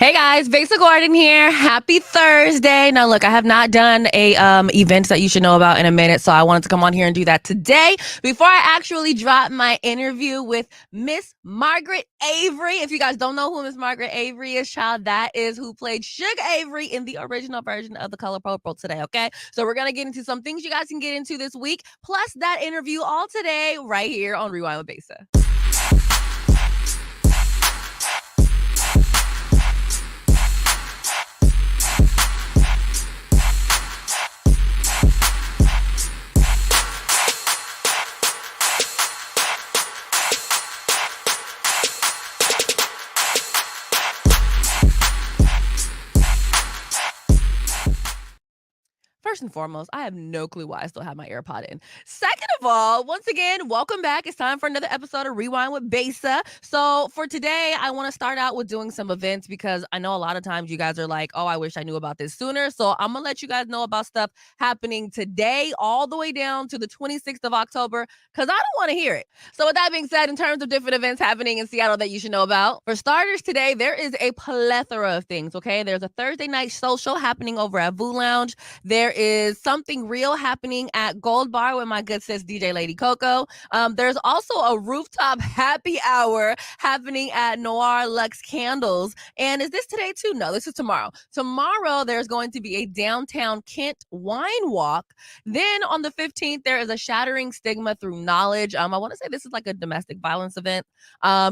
Hey guys, Besa Gordon here. Happy Thursday. Now look, I have not done a event that you should know about in a minute, so I wanted to come on here and do that today before I actually drop my interview with Miss Margaret Avery. If you guys don't know who Miss Margaret Avery is, child, that is who played Shug Avery in the original version of The Color Purple today, okay? So we're going to get into some things you guys can get into this week, plus that interview all today right here on Rewind with Besa. First and foremost, I have no clue why I still have my AirPod in. Second of all, once again, welcome back. It's time for another episode of Rewind with Besa. So for today, I want to start out with doing some events because I know a lot of times you guys are like, oh, I wish I knew about this sooner. So I'm going to let you guys know about stuff happening today all the way down to the 26th of October because I don't want to hear it. So with that being said, in terms of different events happening in Seattle that you should know about, for starters today, there is a plethora of things, okay? There's a Thursday night social happening over at Voo Lounge. There is something real happening at Gold Bar with my good sis DJ Lady Coco. There's also a rooftop happy hour happening at Noir Lux Candles. And is this today too? No, this is tomorrow. Tomorrow, there's going to be a downtown Kent wine walk. Then on the 15th, there is a Shattering Stigma Through Knowledge. I want to say this is like a domestic violence event.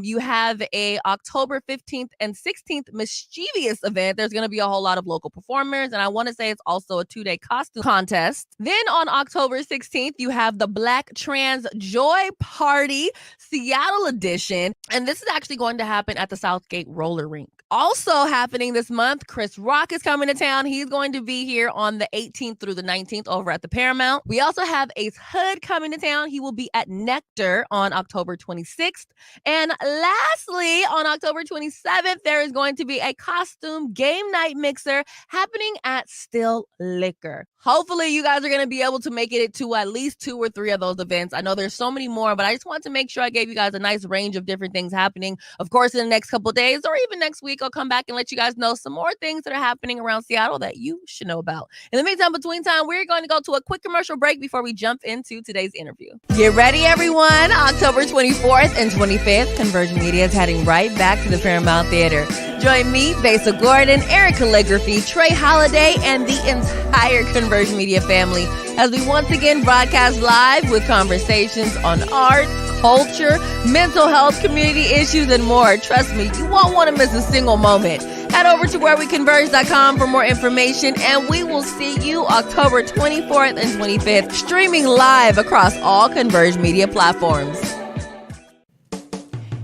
You have a October 15th and 16th mischievous event. There's going to be a whole lot of local performers. And I want to say it's also a 2-day costume contest. Then on October 16th, you have the Black Trans Joy Party Seattle edition. And this is actually going to happen at the Southgate Roller Rink. Also happening this month, Chris Rock is coming to town. He's going to be here on the 18th through the 19th over at the Paramount. We also have Ace Hood coming to town. He will be at Nectar on October 26th. And lastly, on October 27th, there is going to be a costume game night mixer happening at Still Liquor. Hopefully, you guys are going to be able to make it to at least 2 or 3 of those events. I know there's so many more, but I just want to make sure I gave you guys a nice range of different things happening. Of course, in the next couple of days or even next week, I'll come back and let you guys know some more things that are happening around Seattle that you should know about. In the meantime, between time, we're going to go to a quick commercial break before we jump into today's interview. Get ready, everyone. October 24th and 25th, Conversion Media is heading right back to the Paramount Theater. Join me, Besa Gordon, Eric Calligraphy, Trey Holiday, and the entire Conversion Media family as we once again broadcast live with conversations on art, culture, mental health, community issues, and more. Trust me, you won't want to miss a single moment. Head over to whereweconverge.com for more information, and we will see you October 24th and 25th, streaming live across all Converge Media platforms.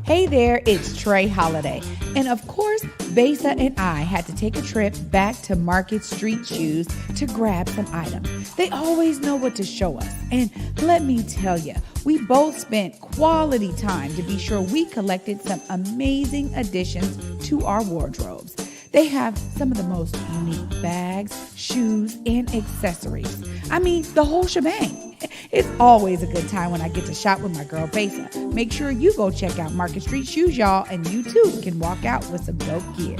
Hey there, it's Trey Holiday. And of course, Besa and I had to take a trip back to Market Street Shoes to grab some items. They always know what to show us. And let me tell you, we both spent quality time to be sure we collected some amazing additions to our wardrobes. They have some of the most unique bags, shoes, and accessories. I mean, the whole shebang. It's always a good time when I get to shop with my girl Besa. Make sure you go check out Market Street Shoes, y'all, and you too can walk out with some dope gear.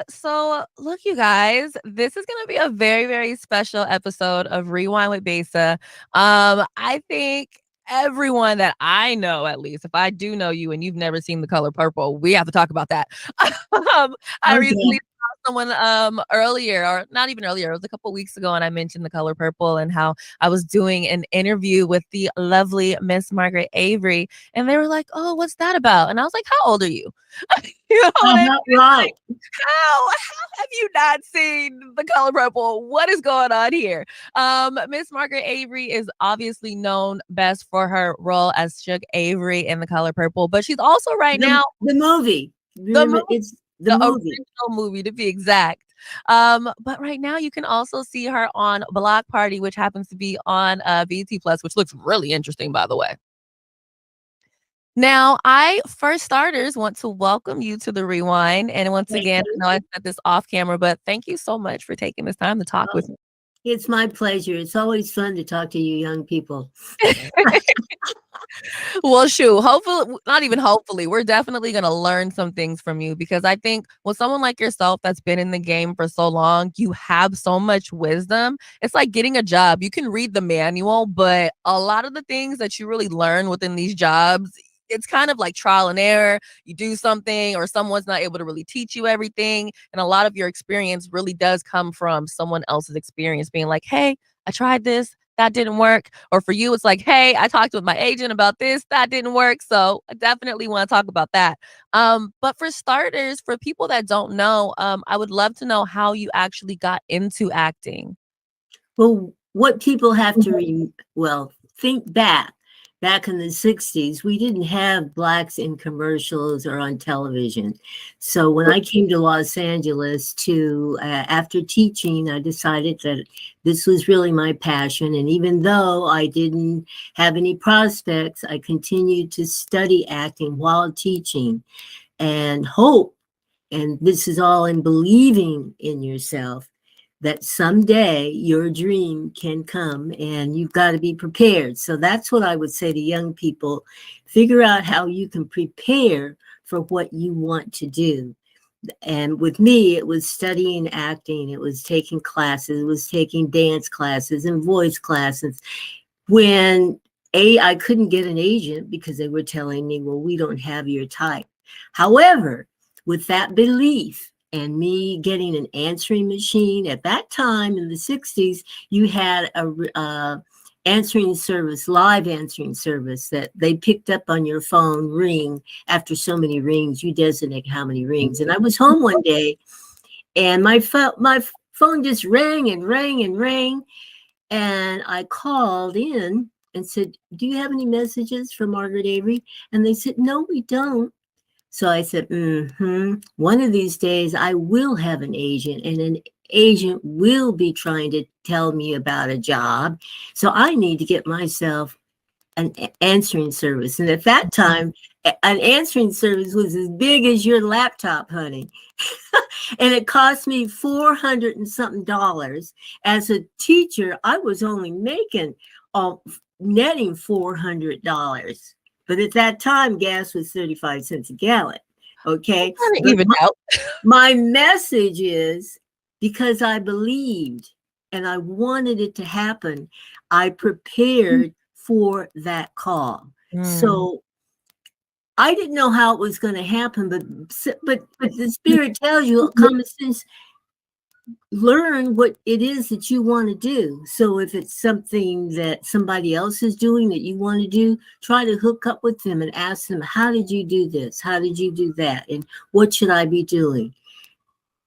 So look, you guys, this is going to be a very, very special episode of Rewind with Besa. I think everyone that I know, at least, if I do know you and you've never seen The Color Purple, we have to talk about that. I recently saw someone earlier, or not even earlier, it was a couple weeks ago, and I mentioned The Color Purple and how I was doing an interview with the lovely Miss Margaret Avery, and they were like, oh, what's that about? And I was like, how old are you? You know what I mean? Right. Like, how have you not seen The Color Purple? What is going on here? Miss Margaret Avery is obviously known best for her role as Shug Avery in The Color Purple, but she's also now the movie. Remember, it's the movie. Original movie to be exact. But right now you can also see her on Block Party, which happens to be on BT Plus, which looks really interesting, by the way. Now, I, for starters, want to welcome you to the Rewind. And once again, I know I said this off camera, but thank you so much for taking this time to talk with me. It's my pleasure. It's always fun to talk to you young people. Well, shoot, hopefully, not even hopefully, we're definitely gonna learn some things from you because I think with someone like yourself that's been in the game for so long, you have so much wisdom. It's like getting a job. You can read the manual, but a lot of the things that you really learn within these jobs, it's kind of like trial and error. You do something, or someone's not able to really teach you everything. And a lot of your experience really does come from someone else's experience being like, hey, I tried this, that didn't work. Or for you, it's like, hey, I talked with my agent about this, that didn't work. So I definitely want to talk about that. But for starters, for people that don't know, I would love to know how you actually got into acting. Well, what people have to think back in the 60s, we didn't have blacks in commercials or on television. So when I came to Los Angeles to after teaching, I decided that this was really my passion. And even though I didn't have any prospects, I continued to study acting while teaching and hope. And this is all in believing in yourself that someday your dream can come and you've got to be prepared. So that's what I would say to young people. Figure out how you can prepare for what you want to do. And with me, it was studying acting. It was taking classes. It was taking dance classes and voice classes. When I couldn't get an agent because they were telling me, well, we don't have your type. However, with that belief, and me getting an answering machine at that time in the 60s, you had a answering service, live answering service that they picked up on your phone ring. After so many rings, you designate how many rings. And I was home one day and my phone just rang and rang and rang. And I called in and said, do you have any messages for Margaret Avery? And they said, no, we don't. So I said, one of these days I will have an agent and an agent will be trying to tell me about a job. So I need to get myself an answering service. And at that time, an answering service was as big as your laptop, honey. And it cost me $400 and something. As a teacher, I was only making netting $400. But at that time, gas was 35 cents a gallon. Okay. Even out. My message is because I believed and I wanted it to happen, I prepared for that call. So I didn't know how it was going to happen, but the spirit tells you, common sense, learn what it is that you want to do. So if it's something that somebody else is doing that you want to do, try to hook up with them and ask them, how did you do this? How did you do that? And what should I be doing?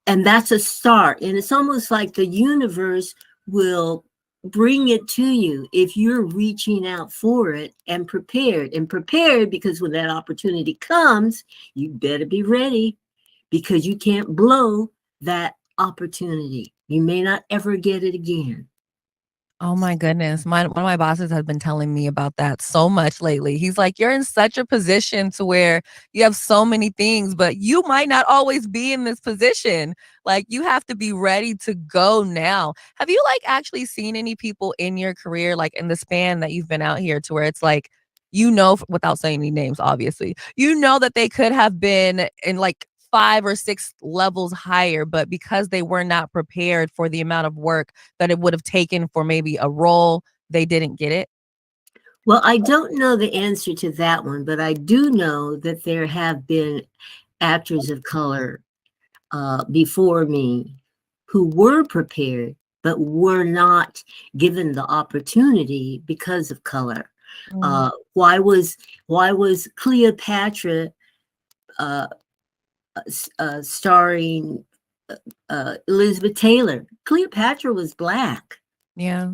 And that's a start. And it's almost like the universe will bring it to you if you're reaching out for it and prepared because when that opportunity comes, you better be ready because you can't blow that opportunity. You may not ever get it again. Oh my goodness. One of my bosses has been telling me about that so much lately. He's like, you're in such a position to where you have so many things, but you might not always be in this position. Like you have to be ready to go now. Have you like actually seen any people in your career, like in the span that you've been out here to where it's like, without saying any names, obviously, that they could have been in like 5 or 6 levels higher, but because they were not prepared for the amount of work that it would have taken for maybe a role, they didn't get it? Well, I don't know the answer to that one, but I do know that there have been actors of color before me who were prepared, but were not given the opportunity because of color. Why was Cleopatra starring Elizabeth Taylor? Cleopatra was Black. Yeah.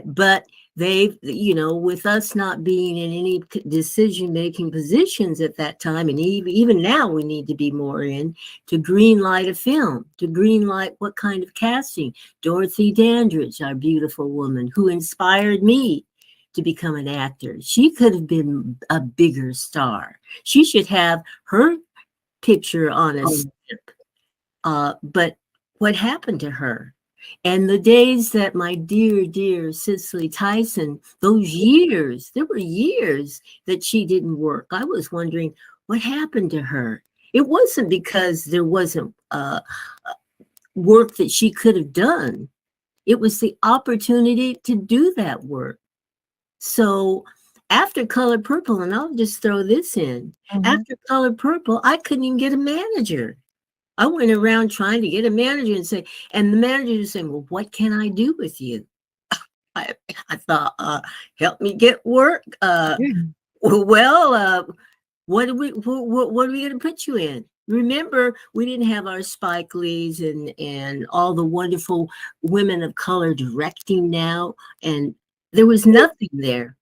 But they, with us not being in any decision-making positions at that time, and even now we need to be more in, to green light a film, to green light what kind of casting. Dorothy Dandridge, our beautiful woman, who inspired me to become an actor. She could have been a bigger star. She should have her picture on a strip. But what happened to her? And the days that my dear, dear Cicely Tyson, those years, there were years that she didn't work. I was wondering what happened to her. It wasn't because there wasn't work that she could have done. It was the opportunity to do that work. So after Color Purple, and I'll just throw this in, after Color Purple, I couldn't even get a manager. I went around trying to get a manager and the manager was saying, well, what can I do with you? I thought, help me get work. What are we going to put you in? Remember, we didn't have our Spike Lees and all the wonderful women of color directing now, and there was nothing there.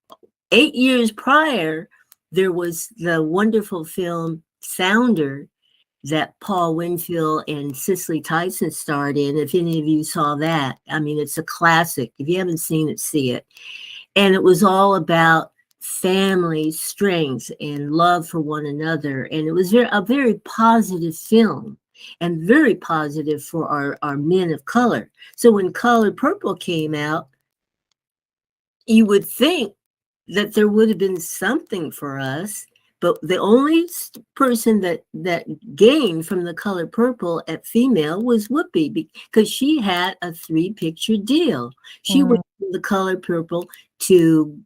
8 years prior, there was the wonderful film Founder that Paul Winfield and Cicely Tyson starred in. If any of you saw that, I mean, it's a classic. If you haven't seen it, see it. And it was all about family strength and love for one another. And it was a very positive film and very positive for our men of color. So when Color Purple came out, you would think that there would have been something for us, but the only person that gained from the Color Purple at female was Whoopi, because she had a 3-picture deal. She went from the Color Purple to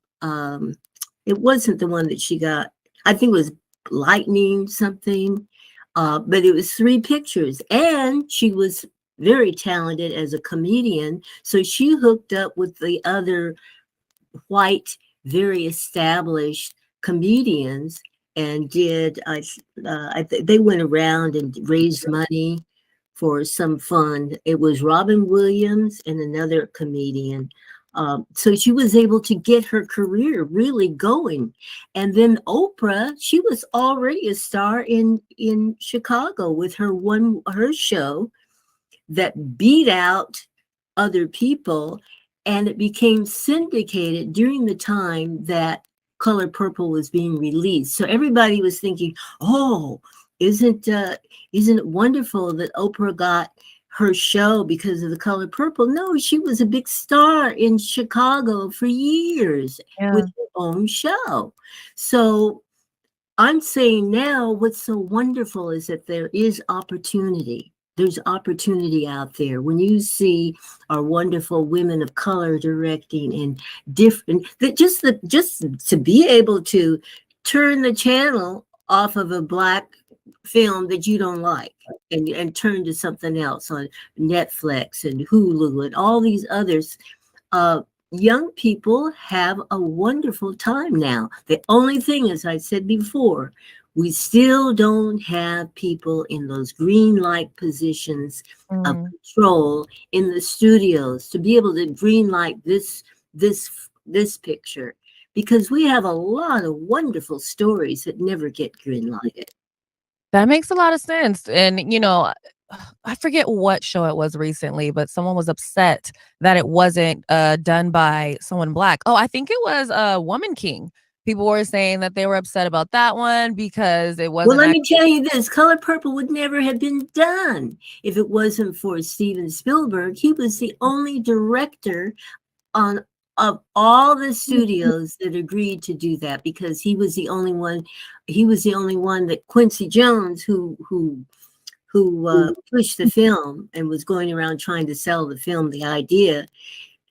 it wasn't the one that she got. I think it was Lightning something, but it was 3 pictures, and she was very talented as a comedian. So she hooked up with the other white, very established comedians and did they went around and raised money for some fund. It was Robin Williams and another comedian. So she was able to get her career really going. And then Oprah, she was already a star in Chicago with her show that beat out other people, and it became syndicated during the time that Color Purple was being released. So everybody was thinking, oh, isn't it wonderful that Oprah got her show because of the Color Purple? No, she was a big star in Chicago for years with her own show. So I'm saying now what's so wonderful is that there is opportunity. There's opportunity out there. When you see our wonderful women of color directing and different, that just to be able to turn the channel off of a Black film that you don't like and turn to something else on Netflix and Hulu and all these others. Young people have a wonderful time now. The only thing, as I said before, we still don't have people in those green light positions of control in the studios to be able to green light this picture, because we have a lot of wonderful stories that never get green lighted. That makes a lot of sense. And, I forget what show it was recently, but someone was upset that it wasn't done by someone Black. Oh, I think it was Woman King. People were saying that they were upset about that one because it wasn't. Well, let me tell you this, Color Purple would never have been done if it wasn't for Steven Spielberg. He was the only director of all the studios that agreed to do that, because he was the only one. He was the only one that Quincy Jones, who pushed the film and was going around trying to sell the film, the idea,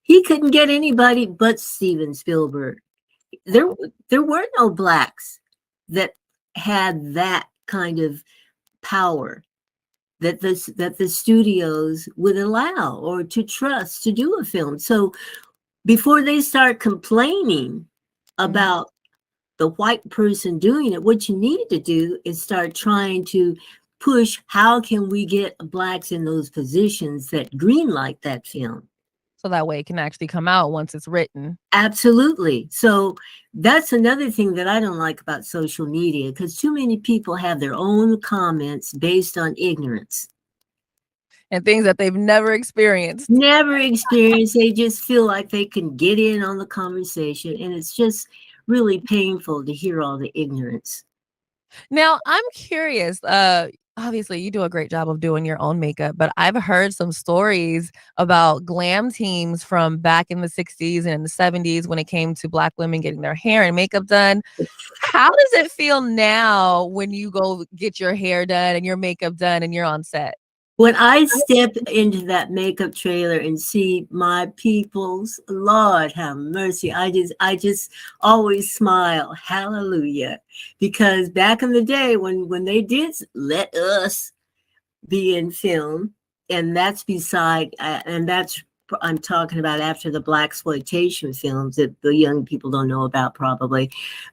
he couldn't get anybody but Steven Spielberg. There were no Blacks that had that kind of power that the studios would allow or to trust to do a film. So before they start complaining about the white person doing it, what you need to do is start trying to push, how can we get Blacks in those positions that greenlight that film? So that way it can actually come out once it's written. Absolutely. So that's another thing that I don't like about social media, because too many people have their own comments based on ignorance. And things that they've never experienced. Never experienced. They just feel like they can get in on the conversation. And it's just really painful to hear all the ignorance. Now, I'm curious, obviously you do a great job of doing your own makeup, but I've heard some stories about glam teams from back in the 60s and the 70s when it came to Black women getting their hair and makeup done. How does it feel now when you go get your hair done and your makeup done and you're on set? When I step into that makeup trailer and see my peoples, Lord have mercy. I just always smile. Hallelujah. Because back in the day when they did let us be in film, and that's beside, and that's I'm talking about after the blaxploitation films that the young people don't know about probably.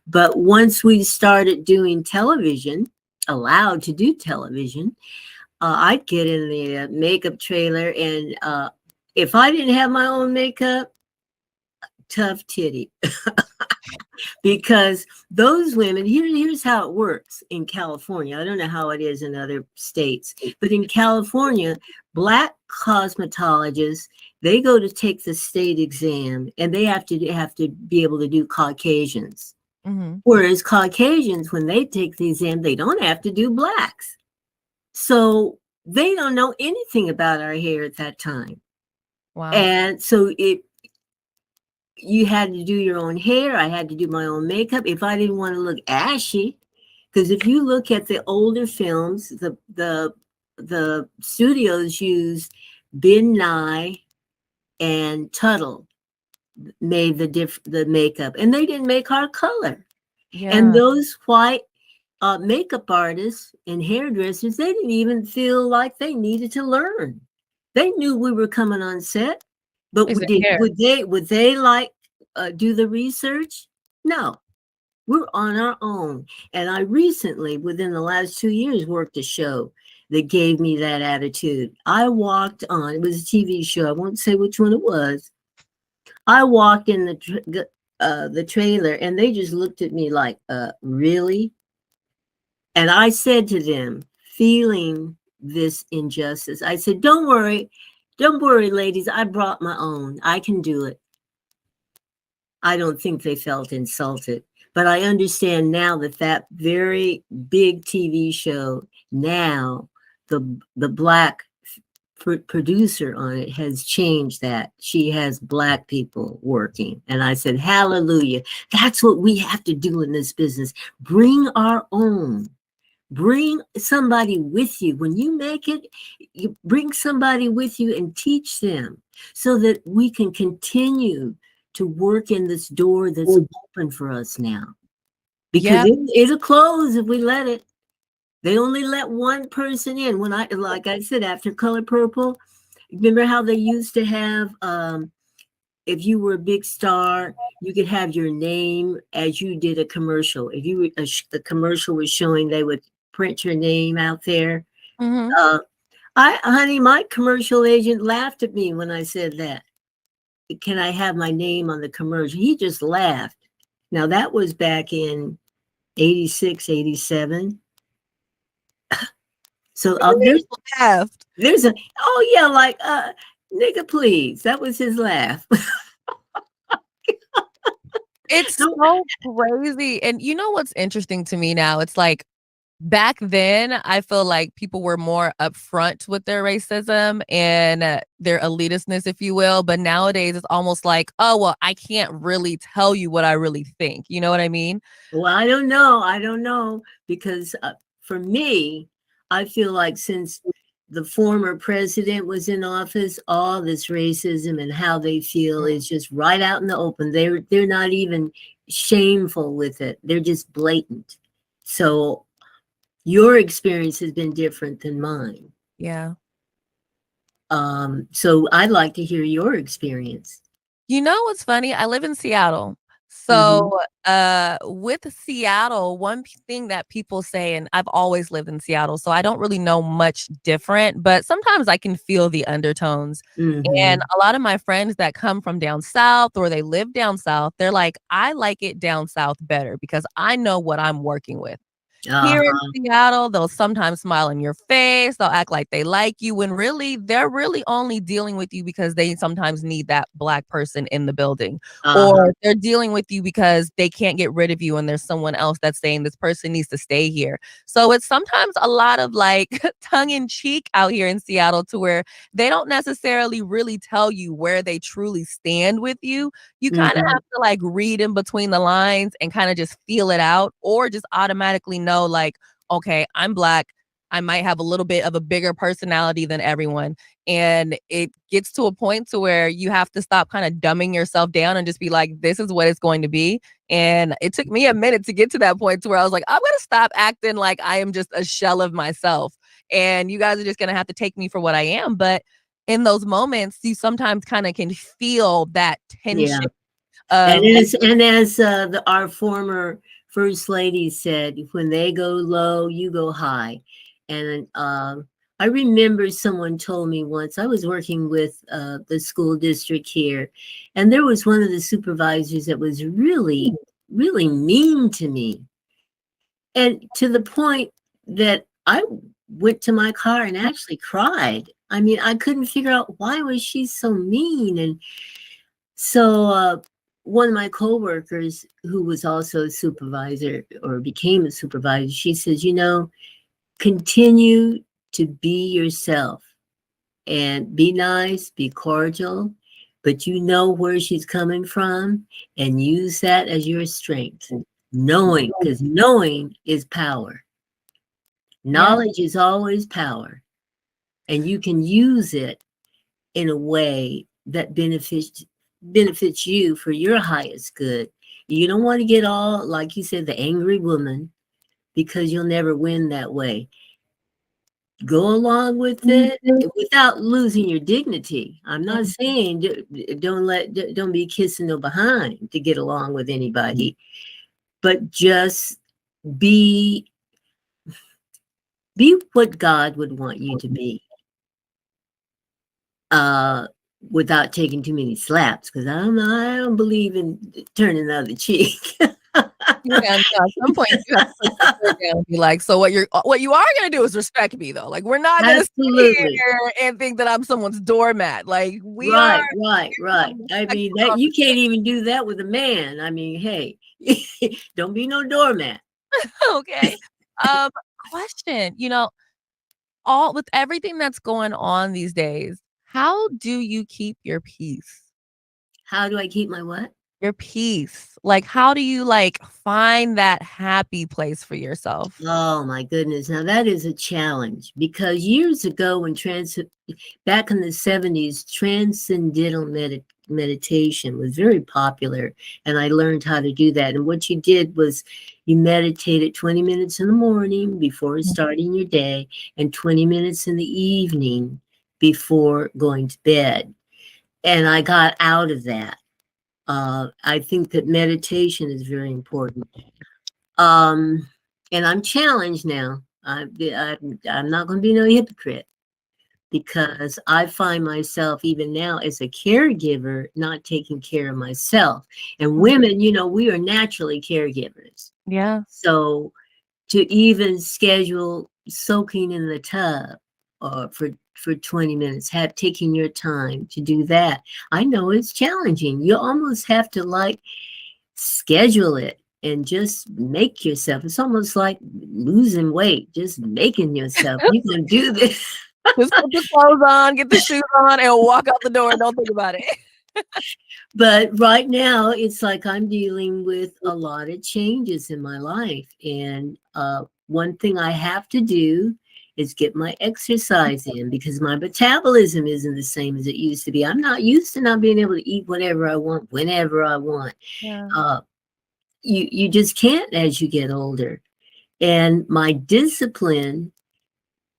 But once we started doing television, allowed to do television, I'd get in the makeup trailer, and if I didn't have my own makeup, tough titty. Because those women, here's how it works in California. I don't know how it is in other states, but in California, Black cosmetologists, they go to take the state exam, and they have to be able to do Caucasians. Mhm. Whereas Caucasians, when they take the exam, they don't have to do Blacks. So they don't know anything about our hair at that time. Wow. And so you had to do your own hair. I had to do my own makeup if I didn't want to look ashy. Because if you look at the older films, the studios used Ben Nye and Tuttle made the makeup, and they didn't make our color. Yeah. And those white makeup artists and hairdressers, they didn't even feel like they needed to learn. They knew we were coming on set, but Is it hair? would they like do the research? No, we're on our own. And I recently, within the last 2 years, worked a show that gave me that attitude. I walked on, it was a TV show. I won't say which one it was. I walked in the trailer, and they just looked at me like, really? And I said to them, feeling this injustice, I said, don't worry, ladies. I brought my own. I can do it. I don't think they felt insulted, but I understand now that very big TV show, now the Black producer on it has changed that. She has Black people working. And I said, hallelujah. That's what we have to do in this business. Bring our own. Bring somebody with you. When you make it, you bring somebody with you and teach them so that we can continue to work in this door that's open for us now. Because it'll close if we let it. They only let one person in. Like I said, after Color Purple, remember how they used to have, if you were a big star, you could have your name as you did a commercial. If you the commercial was showing, they would print your name out there. Mm-hmm. Honey, my commercial agent laughed at me when I said that. Can I have my name on the commercial? He just laughed. Now that was back in 86, 87. So there's a, oh yeah, like, nigga, please. That was his laugh. It's so crazy. And you know what's interesting to me now? It's like back then, I feel like people were more upfront with their racism and their elitistness, if you will. But nowadays, it's almost like, oh, well, I can't really tell you what I really think. You know what I mean? Well, I don't know. Because for me, I feel like since the former president was in office, all this racism and how they feel is just right out in the open. They're not even shameful with it. They're just blatant. So your experience has been different than mine. Yeah. So I'd like to hear your experience. You know what's funny? I live in Seattle. So, with Seattle, one thing that people say, and I've always lived in Seattle, so I don't really know much different, but sometimes I can feel the undertones. And a lot of my friends that come from down south or they live down south, they're like, I like it down south better because I know what I'm working with. Here in Uh-huh. Seattle, they'll sometimes smile in your face, they'll act like they like you, when really, they're really only dealing with you because they sometimes need that Black person in the building, Uh-huh. or they're dealing with you because they can't get rid of you and there's someone else that's saying, "This person needs to stay here." So it's sometimes a lot of, like, tongue in cheek out here in Seattle to where they don't necessarily really tell you where they truly stand with you. You kinda Mhm. have to, like, read in between the lines and kinda just feel it out, or just automatically know, like, "Okay, I'm Black. I might have a little bit of a bigger personality than everyone." And it gets to a point to where you have to stop kinda dumbing yourself down and just be like, "This is what it's going to be." And it took me a minute to get to that point to where I was like, "I'm gonna stop acting like I am just a shell of myself, and you guys are just gonna have to take me for what I am." But in those moments, you sometimes kinda can feel that Yeah. tension of, like, And as our former first lady said, when they go low, you go high. And I remember someone told me once, I was working with the school district here, and there was one of the supervisors that was really, really mean to me. And to the point that I went to my car and actually cried. I mean, I couldn't figure out why was she so mean. And so one of my coworkers, who was also a supervisor or became a supervisor, she says, continue to be yourself and be nice, be cordial, but you know where she's coming from and use that as your strength. Knowing, because knowing is power. yeah, Knowledge is always power, and you can use it in a way that benefits you for your highest good. You don't want to get all, like you said, the angry woman, because you'll never win that way. Go along with it without losing your dignity. I'm not mhm, saying don't be kissing no behind to get along with anybody, but just be be what God would want you to be. Uh Without taking too many slaps, because I don't believe in turning the other cheek. yeah, no, at some point, you have to put your foot down and be like, "So what you are gonna do is respect me, though. Like, we're not gonna sit Absolutely. here and think that I'm someone's doormat. Like, we are Right, right, here to have right. a I mean, respectful that you conversation." can't even do that with a man. I mean, hey, don't be no doormat. Okay. Um, Question, all with everything that's going on these days, how do you keep your peace? How do I keep my what? Your peace. Like, how do you, like, find that happy place for yourself? Oh my goodness. Now that is a challenge, because years ago, back in the 70s, transcendental meditation was very popular, and I learned how to do that. And what you did was you meditated 20 minutes in the morning before starting your day, and 20 minutes in the evening before going to bed. And I got out of that. I think that meditation is very important. Um, and I'm challenged now. I'm not going to be no hypocrite, because I find myself even now as a caregiver not taking care of myself. And Mhm. women, we are naturally caregivers. Yeah. So to even schedule soaking in the tub for 20 minutes, have taking your time to do that. I know it's challenging. You almost have to like schedule it and just make yourself. It's almost like losing weight, just making yourself. You can do this. Just put the clothes on, get the shoes on, and walk out the door and don't think about it. But right now, it's like I'm dealing with a lot of changes in my life. And one thing I have to do is get my exercise in, because my metabolism isn't the same as it used to be. I'm not used to not being able to eat whatever I want, whenever I want. Yeah. Uh, you just can't as you get older. And my discipline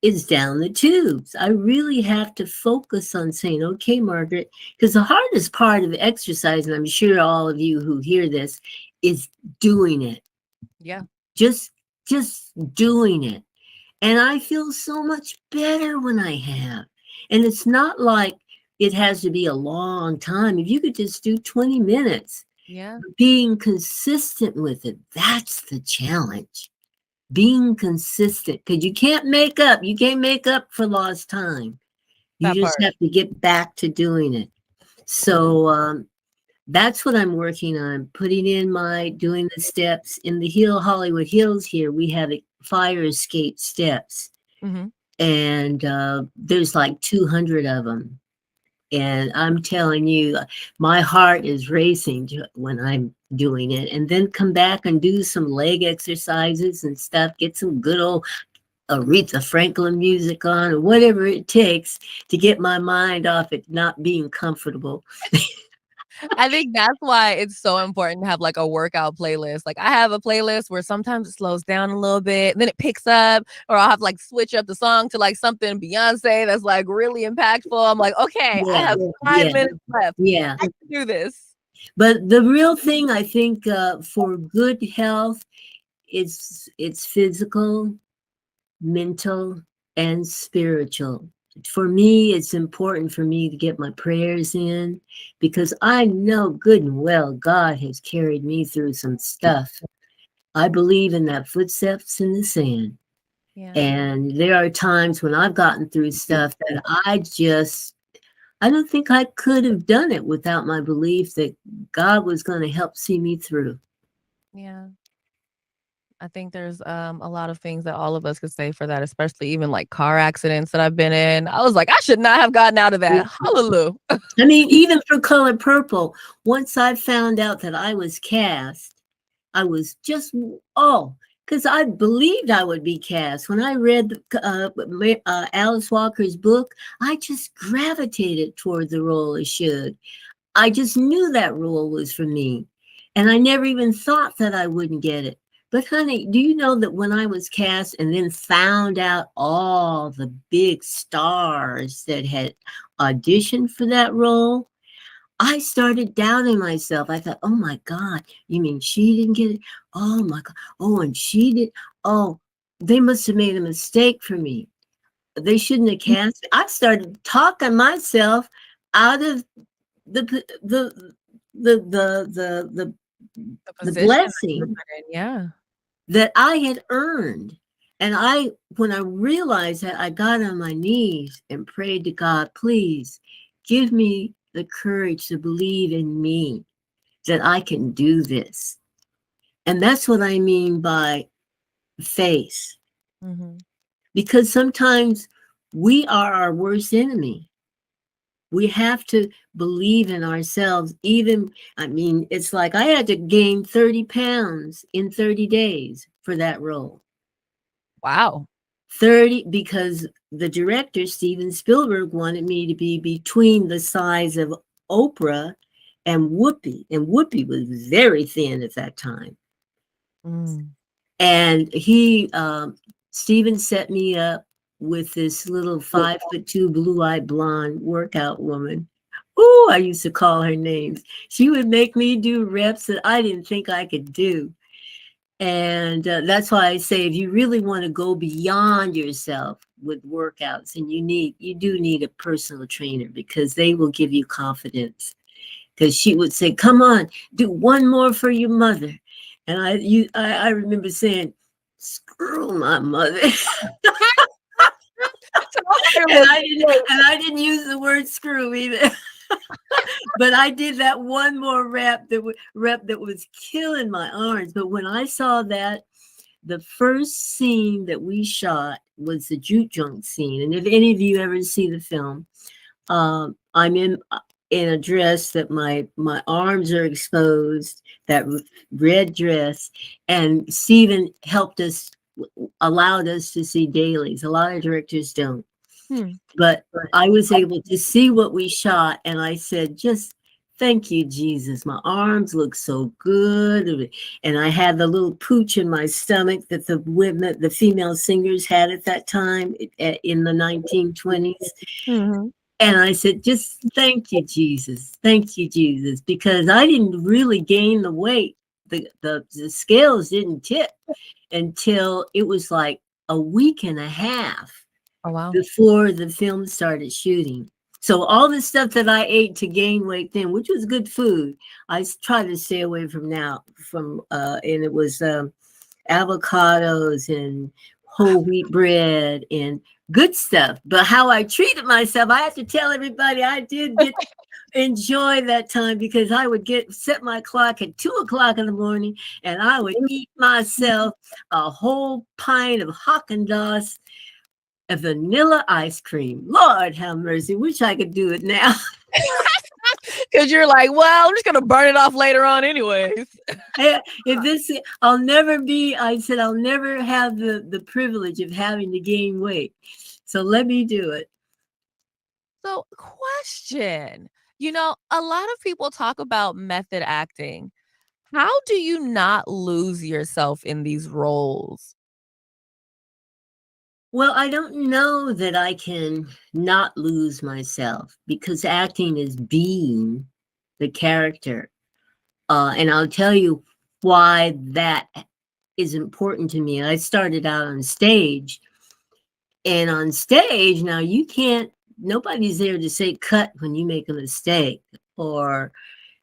is down the tubes. I really have to focus on saying, okay, Margaret, because the hardest part of exercise, and I'm sure all of you who hear this, is doing it. Yeah. Just just doing it. And I feel so much better when I have. And it's not like it has to be a long time. If you could just do 20 minutes, Yeah. being consistent with it, that's the challenge. being consistent, because you can't make up. You can't make up for lost time. You That just part. have to get back to doing it. So that's what I'm working on, putting in doing the steps. In the Hollywood Hills here, we have fire escape steps. Mm-hmm. And there's like 200 of them. And I'm telling you, my heart is racing when I'm doing it. And then come back and do some leg exercises and stuff, get some good old Aretha Franklin music on, or whatever it takes to get my mind off it not being comfortable. I think that's why it's so important to have like a workout playlist. Like I have a playlist where sometimes it slows down a little bit, then it picks up, or I'll have like switch up the song to like something Beyonce that's like really impactful. I'm like, okay, I Yeah, have 5 minutes left. yeah. I can do this. But the real thing, I think, for good health, it's physical, mental, and spiritual. For me, it's important for me to get my prayers in, because I know good and well God has carried me through some stuff. I believe in that footsteps in the sand. Yeah. And there are times when I've gotten through stuff that I don't think I could have done it without my belief that God was going to help see me through. Yeah. I think there's a lot of things that all of us could say for that, especially even like car accidents that I've been in. I was like, I should not have gotten out of that. Hallelujah. I mean, even for Color Purple, once I found out that I was cast, I was just, because I believed I would be cast. When I read Alice Walker's book, I just gravitated toward the role of Shug. I just knew that role was for me. And I never even thought that I wouldn't get it. But honey, do you know that when I was cast and then found out all the big stars that had auditioned for that role, I started doubting myself. I thought, oh my God, you mean she didn't get it? Oh my God. Oh, and she did. Oh, they must have made a mistake for me. They shouldn't have cast me. I started talking myself out of the blessing Yeah. that I had earned. And when I realized that, I got on my knees and prayed to God, please give me the courage to believe in me, that I can do this. And that's what I mean by faith. Mm-hmm. Because sometimes we are our worst enemy. We have to believe in ourselves. It's like I had to gain 30 pounds in 30 days for that role. Wow. 30, because the director, Steven Spielberg, wanted me to be between the size of Oprah and Whoopi. And Whoopi was very thin at that time. Mm. And Steven set me up with this little 5'2" blue-eyed blonde workout woman. Oh, I used to call her names. She would make me do reps that I didn't think I could do. And that's why I say, if you really want to go beyond yourself with workouts, and you do need a personal trainer, because they will give you confidence. Because she would say, come on, do one more for your mother. And I remember saying, screw my mother. And I didn't use the word screw either. But I did that one more rep that was killing my arms. But when I saw that, the first scene that we shot was the juke joint scene. And if any of you ever see the film, I'm in a dress that my arms are exposed, that red dress, and Steven allowed us to see dailies. A lot of directors don't. But I was able to see what we shot, and I said, just thank you, Jesus. My arms look so good. And I had the little pooch in my stomach that the female singers had at that time in the 1920s. Mm-hmm. And I said, just thank you, Jesus. Thank you, Jesus. Because I didn't really gain the weight. The scales didn't tip until it was like a week and a half. Oh, wow. Before the film started shooting. So all the stuff that I ate to gain weight then, which was good food, I try to stay away from now. And it was avocados and whole wheat bread and good stuff. But how I treated myself, I have to tell everybody I did get enjoy that time, because I would set my clock at 2 o'clock in the morning, and I would eat myself a whole pint of Haagen-Dazs of vanilla ice cream. Lord have mercy. Wish I could do it now. Because you're like, well, I'm just gonna burn it off later on anyways. I'll never have the privilege of having to gain weight. So let me do it. So, question. A lot of people talk about method acting. How do you not lose yourself in these roles? Well, I don't know that I can not lose myself, because acting is being the character. And I'll tell you why that is important to me. I started out on stage, and on stage, now nobody's there to say cut when you make a mistake, or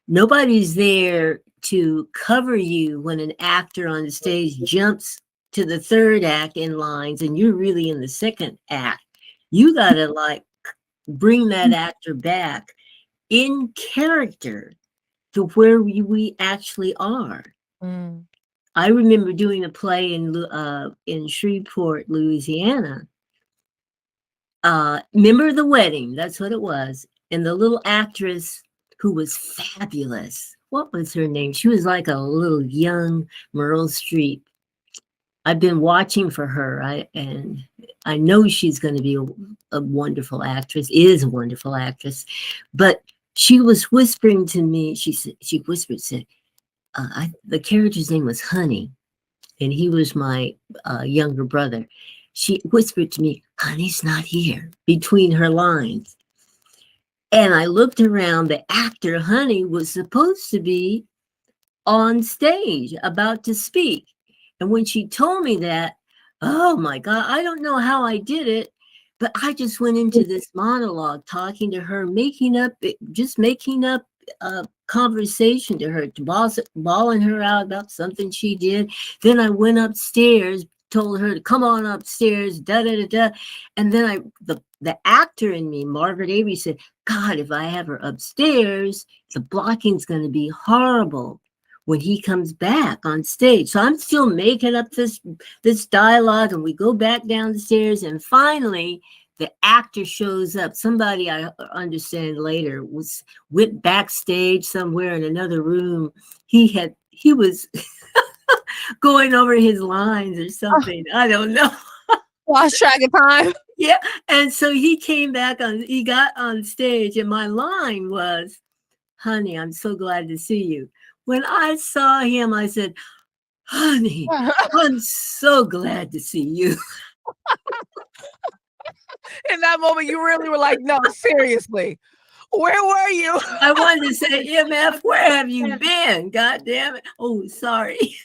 nobody's there to cover you when an actor on the stage jumps to the third act in lines and you're really in the second act. You gotta bring that actor back in character to where we actually are. Mm. I remember doing a play in Shreveport, Louisiana. Remember The Wedding? That's what it was. And the little actress who was fabulous, what was her name? She was like a little young Meryl Streep. I've been watching for her, and I know she's going to be a wonderful actress, is a wonderful actress. But she was whispering to me. She said, the character's name was Honey, and he was my younger brother. She whispered to me, "Honey's not here," between her lines. And I looked around. The actor, Honey, was supposed to be on stage about to speak. And when she told me that, oh my God, I don't know how I did it, but I just went into this monologue, talking to her, making up a conversation to her, bawling her out about something she did. Then I went upstairs, told her to come on upstairs, da da da da. And then the actor in me, Margaret Avery, said, God, if I have her upstairs, the blocking's going to be horrible when he comes back on stage. So I'm still making up this dialogue, and we go back down the stairs, and finally the actor shows up. Somebody, I understand later, went backstage somewhere in another room. He was going over his lines or something. I don't know. Lost track of time. Yeah. And so he got on stage, and my line was, "Honey, I'm so glad to see you." When I saw him, I said, "Honey, I'm so glad to see you." In that moment, you really were like, no, seriously, where were you? I wanted to say, MF, where have you been? God damn it. Oh, sorry.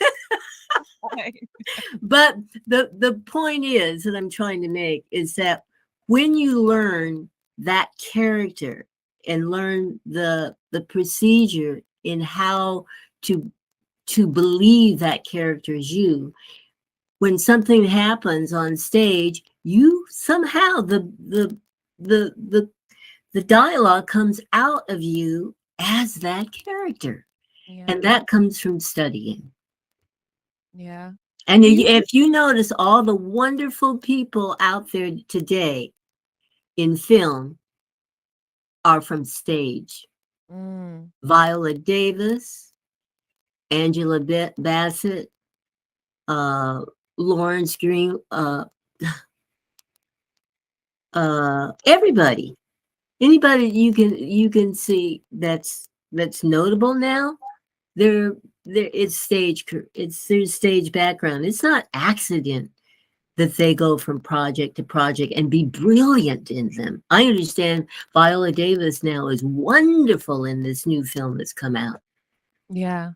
But the point is that I'm trying to make is that when you learn that character and learn the procedure in how to believe that character is you, when something happens on stage, you somehow the dialogue comes out of you as that character. Yeah. And that comes from studying. Yeah. And if you notice, all the wonderful people out there today in film are from stage. Viola Davis, Angela Bassett, Lawrence Green, everybody, anybody you can see that's notable now, it's their stage background. It's not accident that they go from project to project and be brilliant in them. I understand Viola Davis now is wonderful in this new film that's come out. Yeah.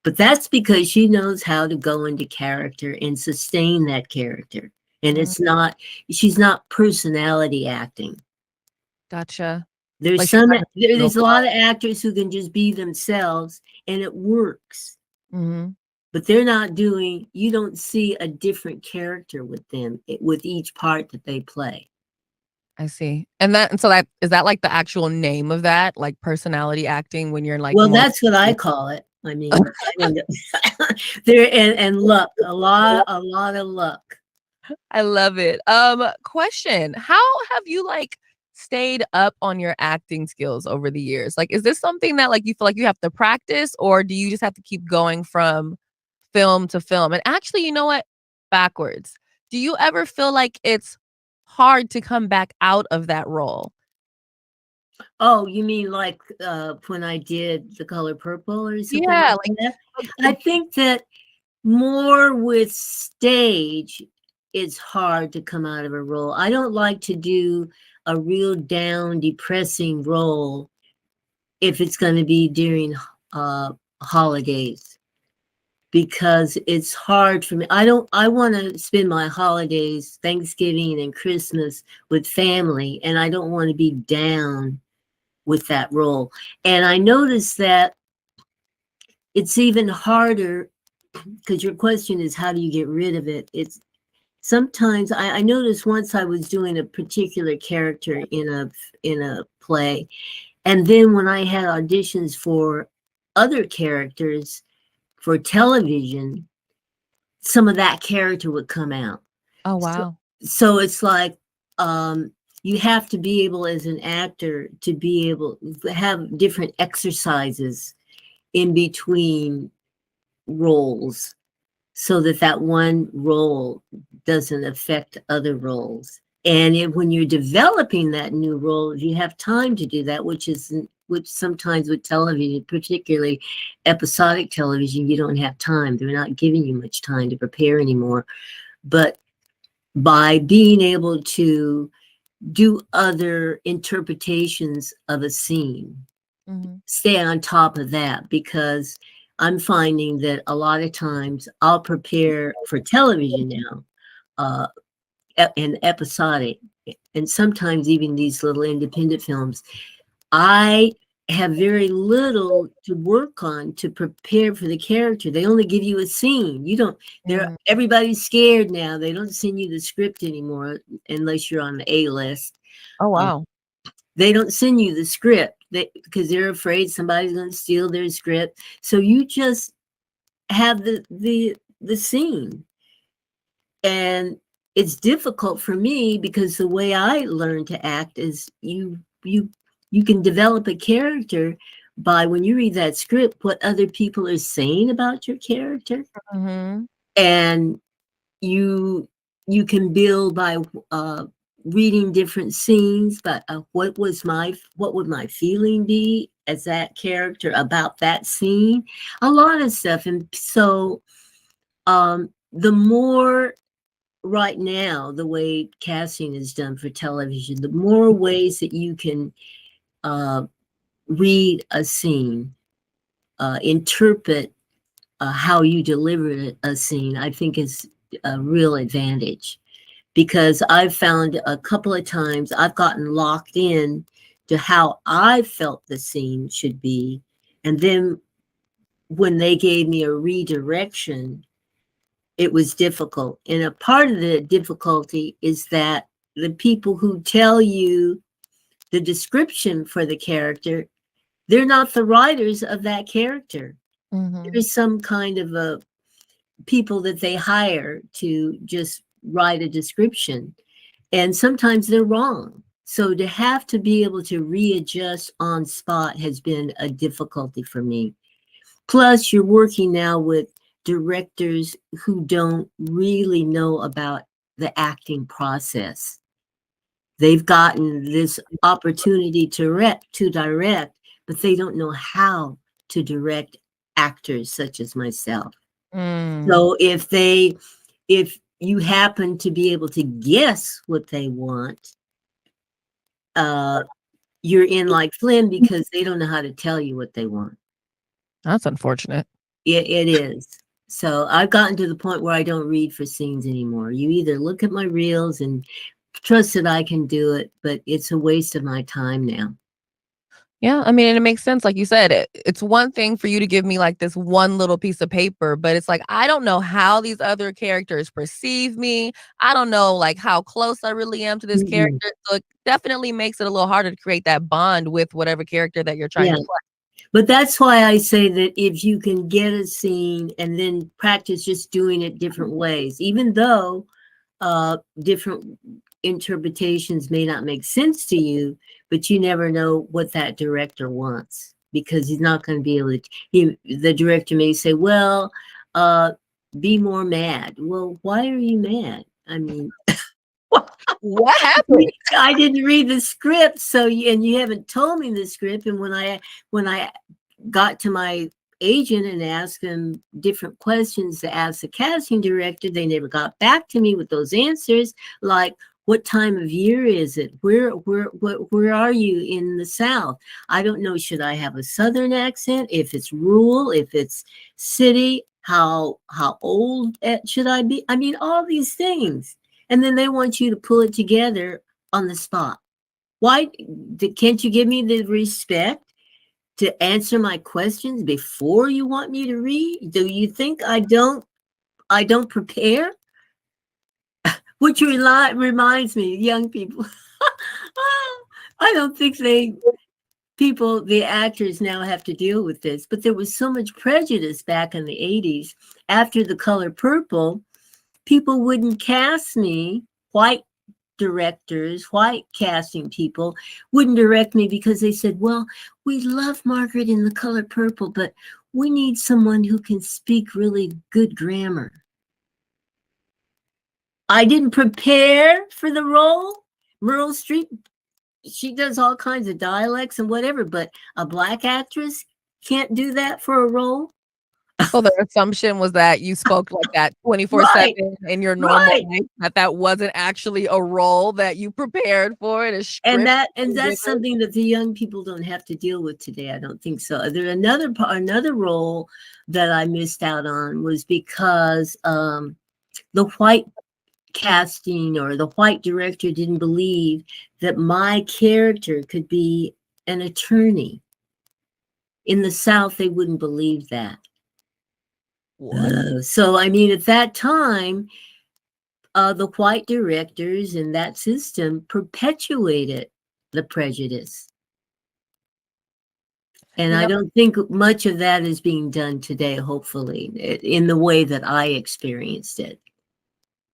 But that's because she knows how to go into character and sustain that character. And she's not personality acting. Gotcha. There's a lot of actors who can just be themselves, and it works. Mm-hmm. but they're not doing, you don't see a different character with them, with each part that they play. I see. And so that is that like the actual name of that, like personality acting when you're like Well, more that's what I call it. I mean, I don't know. There and luck, a lot of luck. I love it. Question. How have you like stayed up on your acting skills over the years? Like, is this something that like you feel like you have to practice, or do you just have to keep going from film to film? And actually, you know what? Backwards. Do you ever feel like it's hard to come back out of that role? Oh, you mean like when I did The Color Purple or something Yeah, like that? I like think that more with stage, it's hard to come out of a role. I don't like to do a real down, depressing role if it's going to be during holidays, because it's hard for me. I want to spend my holidays, Thanksgiving and Christmas, with family, and I don't want to be down with that role. And I noticed that it's even harder, because your question is how do you get rid of it? It's sometimes I noticed once I was doing a particular character in a play, and then when I had auditions for other characters for television, some of that character would come out. oh So, wow. so it's like you have to be able as an actor to be able to have different exercises in between roles so that that one role doesn't affect other roles. And when you're developing that new role, if you have time to do that, which sometimes with television, particularly episodic television, you don't have time. They're not giving you much time to prepare anymore. But by being able to do other interpretations of a scene, Mhm. stay on top of that, because I'm finding that a lot of times I'll prepare for television now, and episodic, and sometimes even these little independent films. I have very little to work on to prepare for the character. They only give you a scene. You don't, Mm. everybody's scared now. They don't send you the script anymore unless you're on the A list. Oh Uh, wow. they don't send you the script because they're afraid somebody's going to steal their script. So you just have the scene, and it's difficult for me because the way I learn to act is you can develop a character by, when you read that script, what other people are saying about your character, Mhm. and you you can build by reading different scenes, but what would my feeling be as that character about that scene, a lot of stuff. And so the more, right now, the way casting is done for television, the more ways that you can read a scene, interpret how you deliver a scene, I think is a real advantage, because I've found a couple of times I've gotten locked in to how I felt the scene should be. And then when they gave me a redirection, it was difficult. And a part of the difficulty is that the people who tell you the description for the character, they're not the writers of that character. Mhm. There's some kind of a people that they hire to just write a description, and sometimes they're wrong. So to have to be able to readjust on spot has been a difficulty for me. Plus, you're working now with directors who don't really know about the acting process. They've gotten this opportunity to direct, but they don't know how to direct actors such as myself. Mm. So if you happen to be able to guess what they want, uh, you're in like Flynn, because they don't know how to tell you what they want. That's unfortunate. It is. So I've gotten to the point where I don't read for scenes anymore. You either look at my reels and trust that I can do it, but it's a waste of my time now. Yeah, I mean, and it makes sense, like you said, it's one thing for you to give me, like, this one little piece of paper, but it's like, I don't know how these other characters perceive me. I don't know, like, how close I really am to this Mm-mm. character, so it definitely makes it a little harder to create that bond with whatever character that you're trying Yeah. to play. But that's why I say that if you can get a scene and then practice just doing it different ways, even though different interpretations may not make sense to you, but you never know what that director wants because he's not going to be able to. The director may say, "Well, uh, be more mad." Well, why are you mad? I mean, What happened? I didn't read the script, so and you haven't told me the script. And when I got to my agent and asked them different questions to ask the casting director, they never got back to me with those answers. Like, what time of year is it? Where are you in the South? I don't know. Should I have a Southern accent? If it's rural, if it's city, how old should I be? I mean, all these things. And then they want you to pull it together on the spot. Why can't you give me the respect to answer my questions before you want me to read? Do you think I don't prepare? Which reminds me, young people. I don't think the actors now have to deal with this, but there was so much prejudice back in the 80s. After The Color Purple, people wouldn't cast me, white directors, white casting people wouldn't direct me because they said, well, we love Margaret in The Color Purple, but we need someone who can speak really good grammar. I didn't prepare for the role. Meryl Streep, she does all kinds of dialects and whatever, but a Black actress can't do that for a role. So the assumption was that you spoke like that Right, 24/7 in your normal right. life, that wasn't actually a role that you prepared for in a script. And that's something that the young people don't have to deal with today. I don't think so. There another role that I missed out on was because the white casting or the white director didn't believe that my character could be an attorney. In the South, they wouldn't believe that. What? So, I mean, at that time, the white directors in that system perpetuated the prejudice. And You I know, don't think much of that is being done today, hopefully, in the way that I experienced it.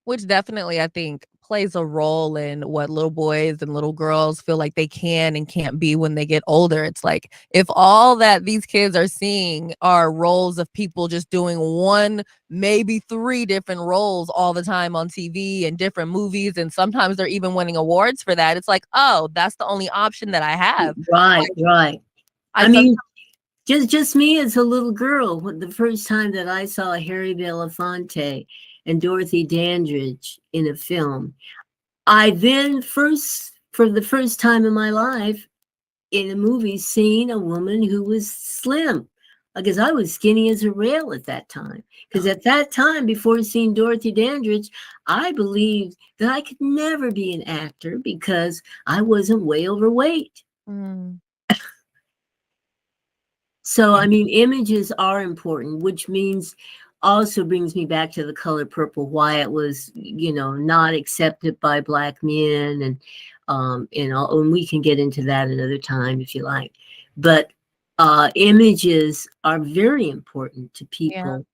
which definitely I think plays a role in what little boys and little girls feel like they can and can't be when they get older. It's like if all that these kids are seeing are roles of people just doing one, maybe three different roles all the time on TV and different movies, and sometimes they're even winning awards for that. It's like, oh, that's the only option that I have. Right, right. I I sometimes mean, just me as a little girl, the first time that I saw Harry Belafonte and Dorothy Dandridge in a film, I then for the first time in my life, in a movie, seen a woman who was slim. Because I was skinny as a rail at that time. Because at that time, before seeing Dorothy Dandridge, I believed that I could never be an actor because I wasn't way overweight. Mm, So, yeah. I mean, images are important, which means also brings me back to The Color Purple, why it was, not accepted by Black men, and we can get into that another time if you like. But images are very important to Yeah. people,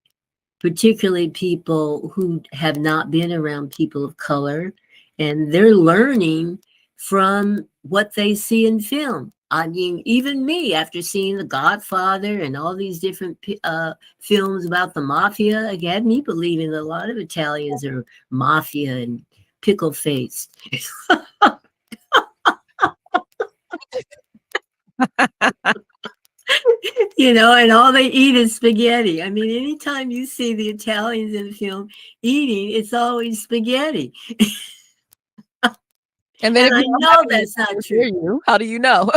particularly people who have not been around people of color, and they're learning from what they see in film. I mean, even me, after seeing The Godfather and all these different films about the mafia, it had me believing that a lot of Italians are mafia and pickle faced. And all they eat is spaghetti. I mean, anytime you see the Italians in the film eating, it's always spaghetti. And then And if I you don't know have that's anyone not to hear true. you, how do you know?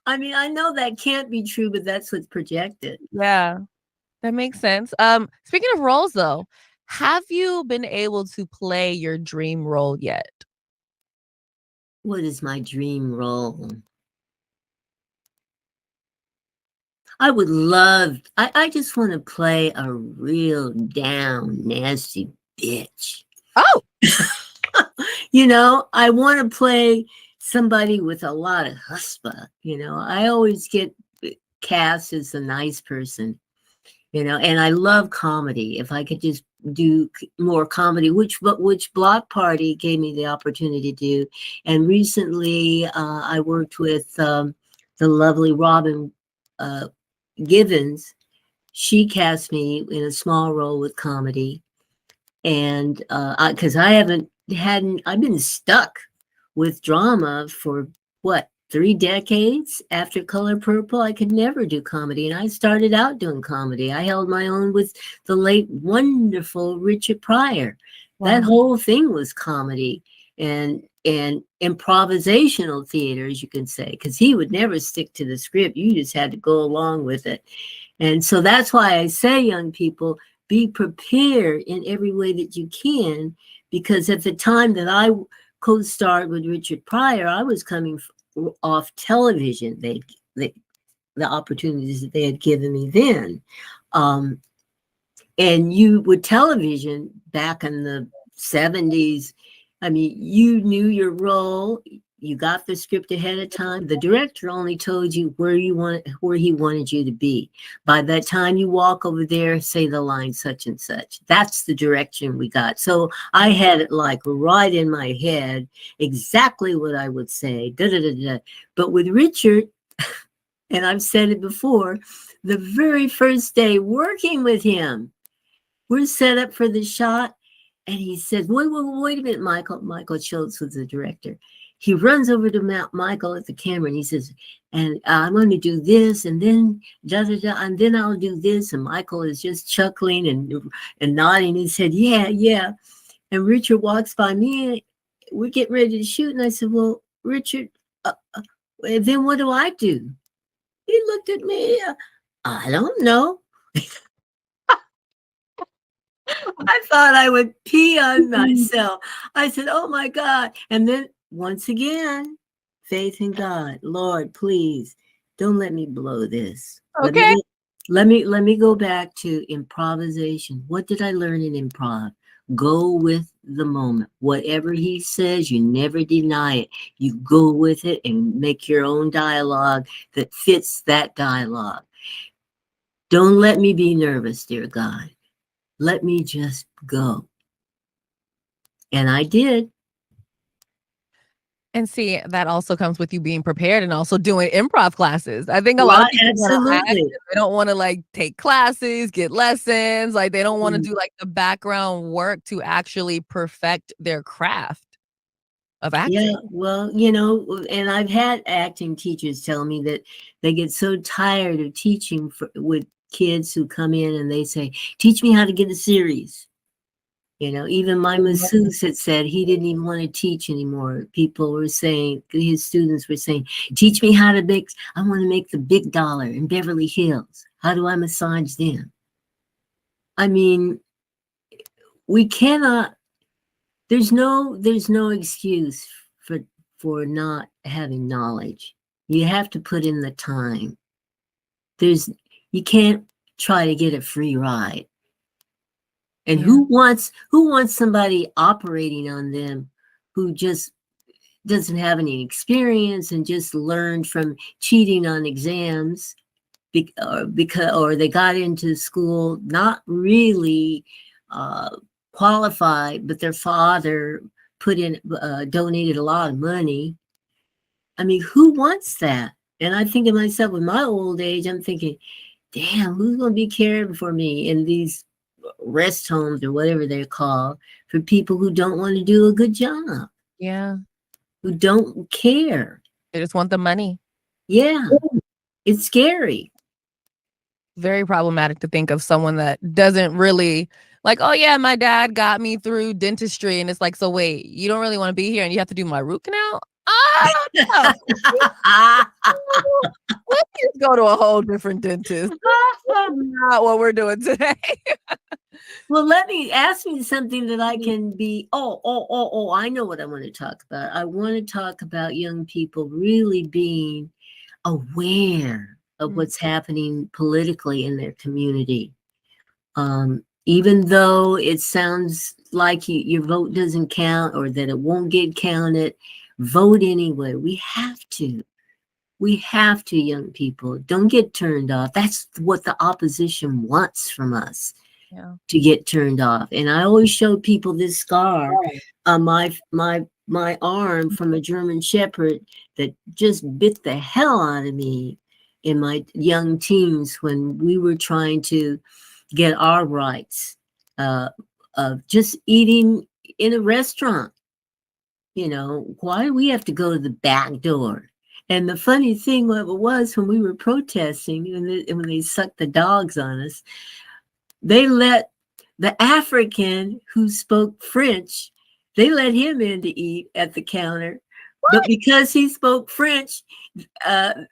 I mean, I know that can't be true, but that's what's projected. Yeah, that makes sense. Speaking of roles though, have you been able to play your dream role yet? What is my dream role? I would love, I just want to play a real down, nasty bitch. Oh, I want to play somebody with a lot of chutzpah. I always get cast as a nice person, and I love comedy. If I could just do more comedy, which Block Party gave me the opportunity to do. And recently I worked with the lovely Robin uh, Givens. She cast me in a small role with comedy. And because I've been stuck with drama for what, 3 decades after Color Purple. I could never do comedy. And I started out doing comedy. I held my own with the late, wonderful Richard Pryor. wow. That whole thing was comedy and improvisational theater, as you can say, because he would never stick to the script. You just had to go along with it. And so that's why I say, young people, be prepared in every way that you can, because at the time that I co-starred with Richard Pryor, I was coming off television. The opportunities that they had given me then, and you with television back in the 70s. I mean, you knew your role. You got the script ahead of time. The director only told you where he wanted you to be. By that time you walk over there, say the line such and such. That's the direction we got. So I had it like right in my head, exactly what I would say. Da, da, da, da. But with Richard, and I've said it before, the very first day working with him, we're set up for the shot. And he says, wait a minute, Michael. Michael Schultz was the director. He runs over to Michael at the camera and he says, and I'm going to do this and then da, da, da, and then I'll do this. And Michael is just chuckling and nodding his head, yeah, yeah. And Richard walks by me and we're getting ready to shoot. And I said, well, Richard, then what do I do? He looked at me, I don't know. I thought I would pee on myself. I said, oh my God. And then once again, faith in God. Lord, please don't let me blow this. Okay. Let me go back to improvisation. What did I learn in improv? Go with the moment. Whatever he says, you never deny it. You go with it and make your own dialogue that fits that dialogue. Don't let me be nervous, dear God. Let me just go. And I did. And see, that also comes with you being prepared and also doing improv classes. I think a lot of people absolutely. they don't want to like take classes, get lessons, like they don't want to Mm. do like the background work to actually perfect their craft of acting. Yeah, well, and I've had acting teachers tell me that they get so tired of teaching with kids who come in and they say, teach me how to get a series. Even my masseuse had said he didn't even want to teach anymore. People were saying, his students were saying, teach me how to I want to make the big dollar in Beverly Hills. How do I massage them? I mean, we cannot, there's no excuse for not having knowledge. You have to put in the time. You can't try to get a free ride. And Yeah. who wants somebody operating on them who just doesn't have any experience and just learned from cheating on exams or they got into school not really qualified, but their father donated a lot of money. I mean, who wants that? And I think to myself, with my old age, I'm thinking, damn, who's going to be caring for me in these rest homes or whatever they're called for people who don't want to do a good job, Yeah. who don't care. They just want the money. Yeah, it's scary. Very problematic to think of someone that doesn't really like, oh yeah, my dad got me through dentistry. And it's like, so wait, you don't really want to be here and you have to do my root canal? I don't know. Let's just go to a whole different dentist. That's not what we're doing today. Well, ask me something that I can be. I know what I want to talk about. I want to talk about young people really being aware of what's happening politically in their community. Even though it sounds like your vote doesn't count or that it won't get counted, vote anyway. We have to. We have to, young people. Don't get turned off. That's what the opposition wants from us, to get turned off. And I always show people this scar on my arm from a German Shepherd that just bit the hell out of me in my young teens when we were trying to get our rights of just eating in a restaurant. You know, why do we have to go to the back door? And the funny thing was when we were protesting and when they sucked the dogs on us, they let the African who spoke French, they let him in to eat at the counter. What? But because he spoke French,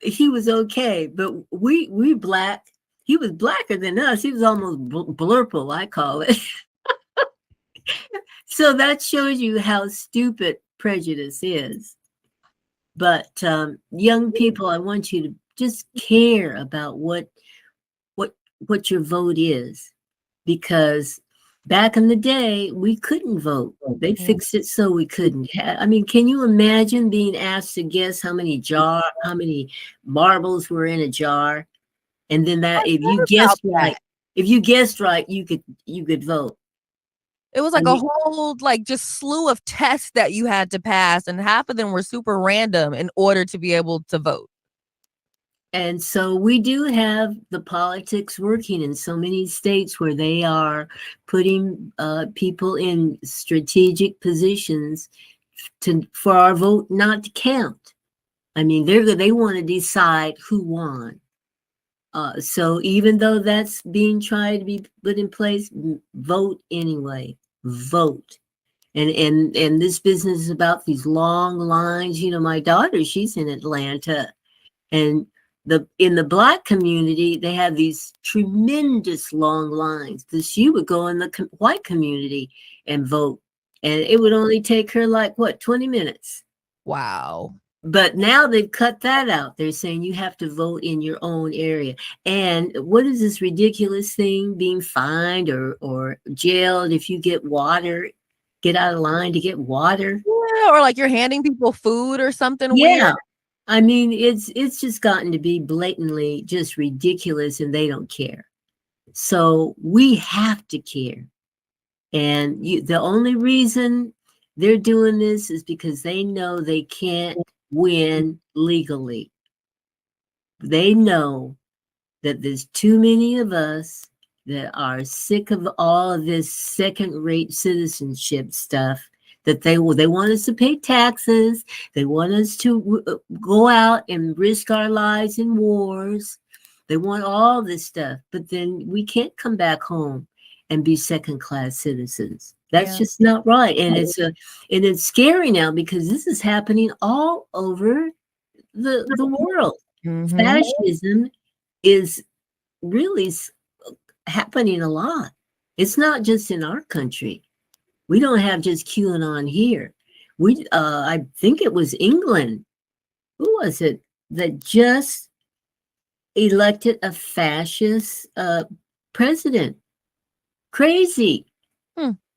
he was okay. But we black, he was blacker than us. He was almost blurple, I call it. So that shows you how stupid prejudice is. But young people, I want you to just care about what your vote is, because back in the day we couldn't vote. They fixed it so we couldn't. I mean, can you imagine being asked to guess how many marbles were in a jar, and then that if you guessed right, you could vote. It was like a whole just slew of tests that you had to pass, and half of them were super random in order to be able to vote. And so we do have the politics working in so many states where they are putting people in strategic positions for our vote not to count. I mean, they want to decide who won. So even though that's being tried to be put in place, vote anyway. Vote. And this business is about these long lines. You know, my daughter, she's in Atlanta, and in the Black community, they have these tremendous long lines. She would go in the white community and vote, and it would only take her 20 minutes. Wow. But now they've cut that out. They're saying you have to vote in your own area. And what is this ridiculous thing, being fined or jailed if you get out of line to get water? Yeah, or you're handing people food or something weird. I mean, it's just gotten to be blatantly just ridiculous, and they don't care. So we have to care. And the only reason they're doing this is because they know they can't win legally. They know that there's too many of us that are sick of all of this second-rate citizenship stuff, that they want us to pay taxes. They want us to go out and risk our lives in wars. They want all this stuff, but then we can't come back home and be second-class citizens. That's just not right. And it's scary now because this is happening all over the world. Mm-hmm. Fascism is really happening a lot. It's not just in our country. We don't have just QAnon here. I think it was England. Who was it that just elected a fascist president? Crazy.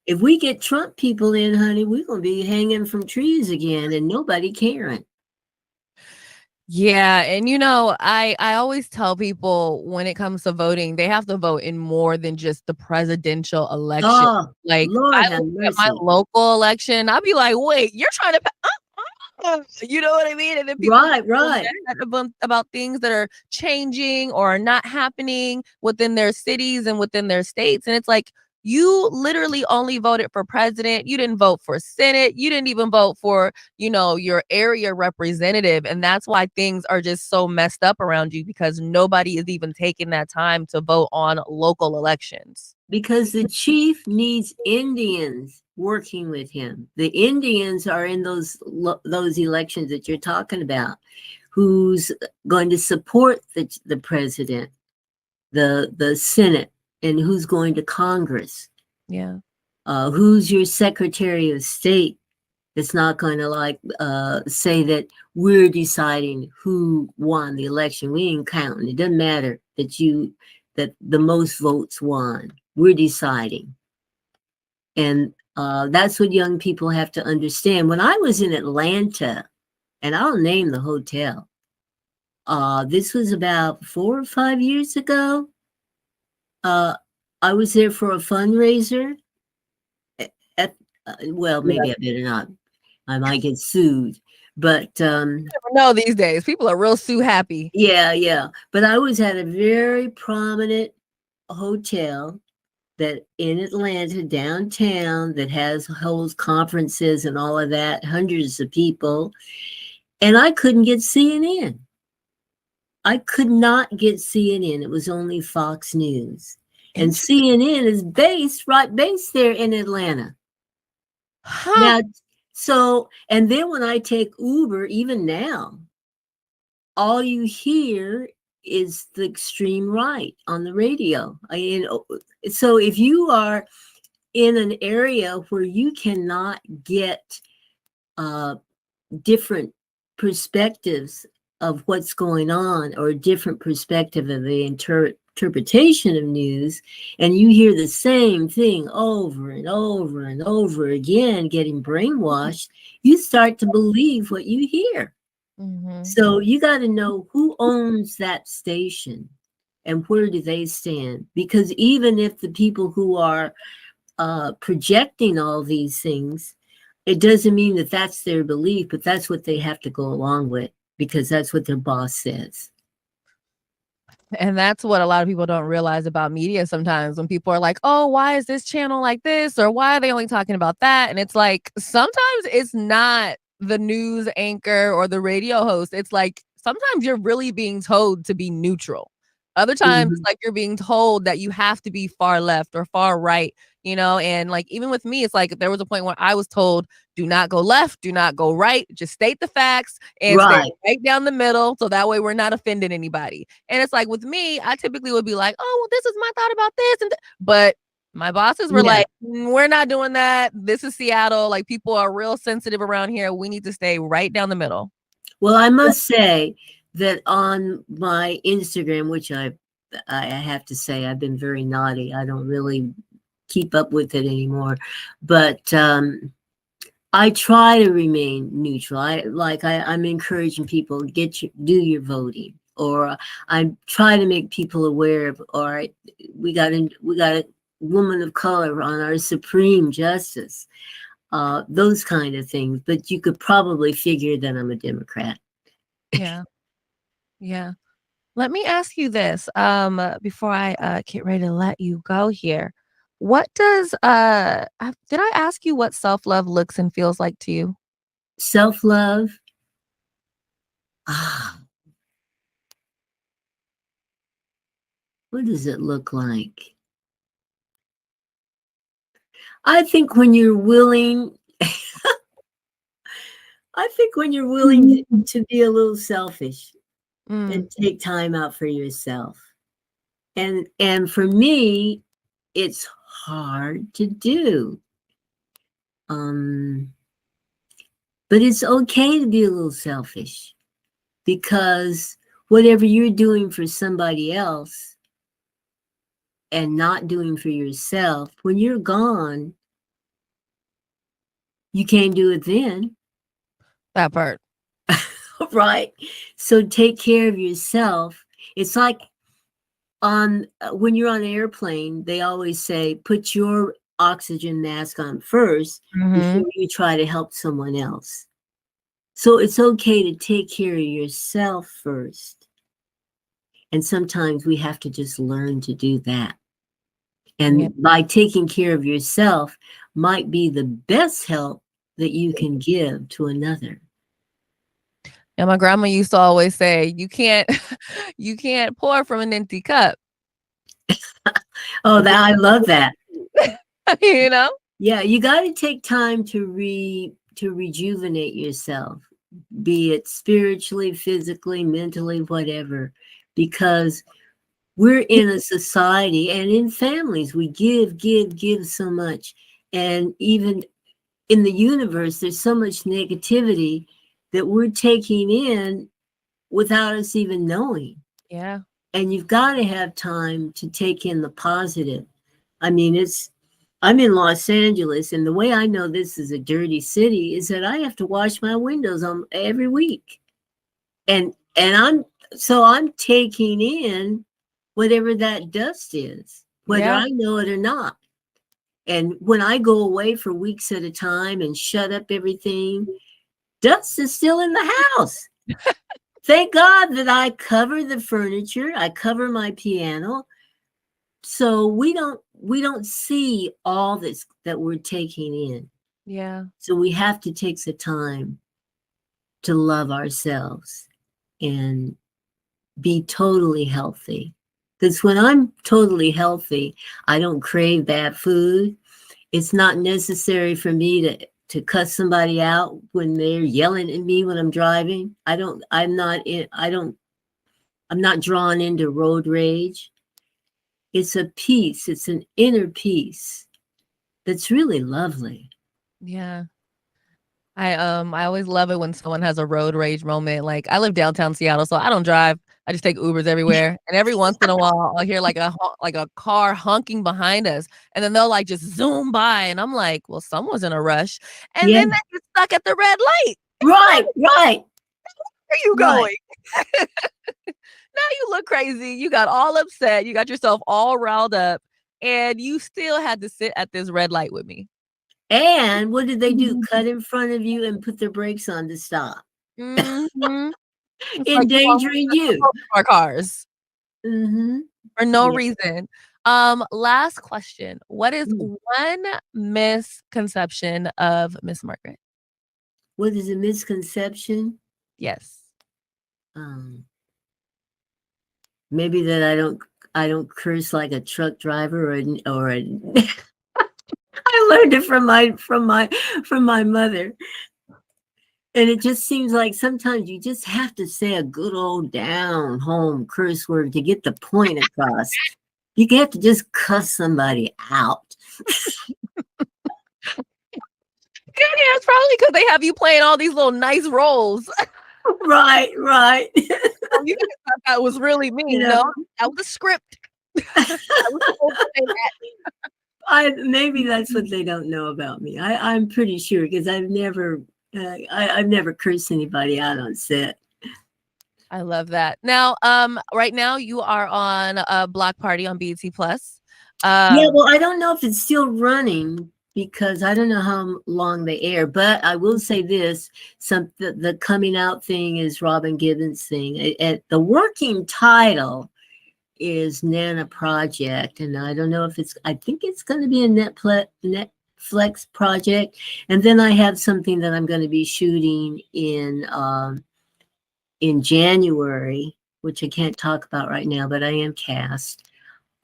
If we get Trump people in, honey, we're going to be hanging from trees again and nobody caring. Yeah. And, I always tell people when it comes to voting, they have to vote in more than just the presidential election. Oh, Lord I look at my local election, I'll be like, wait, you're trying to... You know what I mean? And then people right. about things that are changing or not happening within their cities and within their states. And it's like, you literally only voted for president. You didn't vote for Senate. You didn't even vote for, your area representative. And that's why things are just so messed up around you, because nobody is even taking that time to vote on local elections. Because the chief needs Indians working with him. The Indians are in those elections that you're talking about. Who's going to support the president, the Senate, and who's going to Congress? Yeah. Who's your Secretary of State? It's not going to like say that we're deciding who won the election. We ain't counting. It doesn't matter that the most votes won. We're deciding. And that's what young people have to understand. When I was in Atlanta, and I'll name the hotel, this was about 4 or 5 years ago. I was there for a fundraiser. Well, maybe I better not. I might get sued. But you never know these days. People are real sue happy. Yeah. But I was at a very prominent hotel that in Atlanta, downtown, that holds conferences and all of that, hundreds of people. And I couldn't get CNN. I could not get CNN. It was only Fox News. And CNN is based there in Atlanta. Huh. Now, so, and then when I take Uber, even now, all you hear is the extreme right on the radio. So if you are in an area where you cannot get different perspectives of what's going on, or a different perspective of the interpretation of news, and you hear the same thing over and over and over again, getting brainwashed, you start to believe what you hear. Mm-hmm. So you got to know who owns that station and where do they stand, because even if the people who are projecting all these things, it doesn't mean that that's their belief, but that's what they have to go along with, because that's what their boss says. And that's what a lot of people don't realize about media sometimes, when people are like, oh, why is this channel like this? Or why are they only talking about that? And it's like, sometimes it's not the news anchor or the radio host. It's like, sometimes you're really being told to be neutral. Other times, Mhm. like, you're being told that you have to be far left or far right, and like, even with me, it's like there was a point where I was told, do not go left, do not go right, just state the facts and stay Right. right down the middle. So that way we're not offending anybody. And it's like, with me, I typically would be like, oh, well, this is my thought about this. But my bosses were Yeah. like, we're not doing that. This is Seattle. Like, people are real sensitive around here. We need to stay right down the middle. Well, I must say that on my Instagram, which I have to say I've been very naughty. I don't really keep up with it anymore, but I try to remain neutral. I'm encouraging people, do your voting, or I try to make people aware of, all right, we got a woman of color on our Supreme Justice, those kind of things. But you could probably figure that I'm a Democrat. Yeah. Yeah. Let me ask you this, before I get ready to let you go here. What does did I ask you what self-love looks and feels like to you? Self-love. Ah, what does it look like? I think when you're willing, to be a little selfish and take time out for yourself. And for me, it's hard to do. But it's okay to be a little selfish, because whatever you're doing for somebody else and not doing for yourself, when you're gone, you can't do it then. That part. Right? So take care of yourself. It's like when you're on an airplane, they always say, put your oxygen mask on first before you try to help someone else. So it's okay to take care of yourself first. And sometimes we have to just learn to do that. And by taking care of yourself might be the best help that you can give to another. And my grandma used to always say, you can't pour from an empty cup. Oh, I love that. Yeah, you got to take time to rejuvenate yourself, be it spiritually, physically, mentally, whatever, because we're in a society and in families, we give so much. And even in the universe, there's so much negativity that we're taking in without us even knowing. Yeah. And you've got to have time to take in the positive. I mean, I'm in Los Angeles, and the way I know this is a dirty city is that I have to wash my windows on every week. And I'm taking in whatever that dust is, whether Yeah. I know it or not. And when I go away for weeks at a time and shut up everything, dust is still in the house. Thank God that I cover the furniture, I cover my piano, so we don't see all this that we're taking in. Yeah. So we have to take the time to love ourselves and be totally healthy. Because when I'm totally healthy, I don't crave bad food. It's not necessary for me to cuss somebody out when they're yelling at me when I'm driving. I'm not drawn into road rage. It's a peace. It's an inner peace that's really lovely. Yeah. I always love it when someone has a road rage moment. Like, I live downtown Seattle, so I don't drive. I just take Ubers everywhere, and every once in a while, I'll hear like a car honking behind us, and then they'll like just zoom by, and I'm like, "Well, someone's in a rush," and Yeah. then they get stuck at the red light. Right. Where are you Right. going? Now you look crazy. You got all upset. You got yourself all riled up, and you still had to sit at this red light with me. And what did they do? Cut in front of you and put their brakes on to stop, Mhm. It's like endangering you. our cars. Mm-hmm. For no Yeah. reason. Last question. What is one misconception of Miss Margaret? What is a misconception? Yes. Maybe that I don't curse like a truck driver or a I learned it from my mother. And it just seems like sometimes you just have to say a good old down home curse word to get the point across. You have to just cuss somebody out. Yeah, it's probably because they have you playing all these little nice roles. Right. You guys thought that was really me. You No, know, that was a script. I was supposed to say that. maybe that's what they don't know about me. I'm pretty sure because I've never cursed anybody out on set. I love that. Now, right now you are on a Block Party on BET Plus. Yeah, well, I don't know if it's still running because I don't know how long they air, but I will say this: the coming out thing is Robin Gibbons' thing. The working title is Nana Project, and I don't know if I think it's going to be a Netflix project, and then I have something that I'm going to be shooting in January, which I can't talk about right now, but I am cast.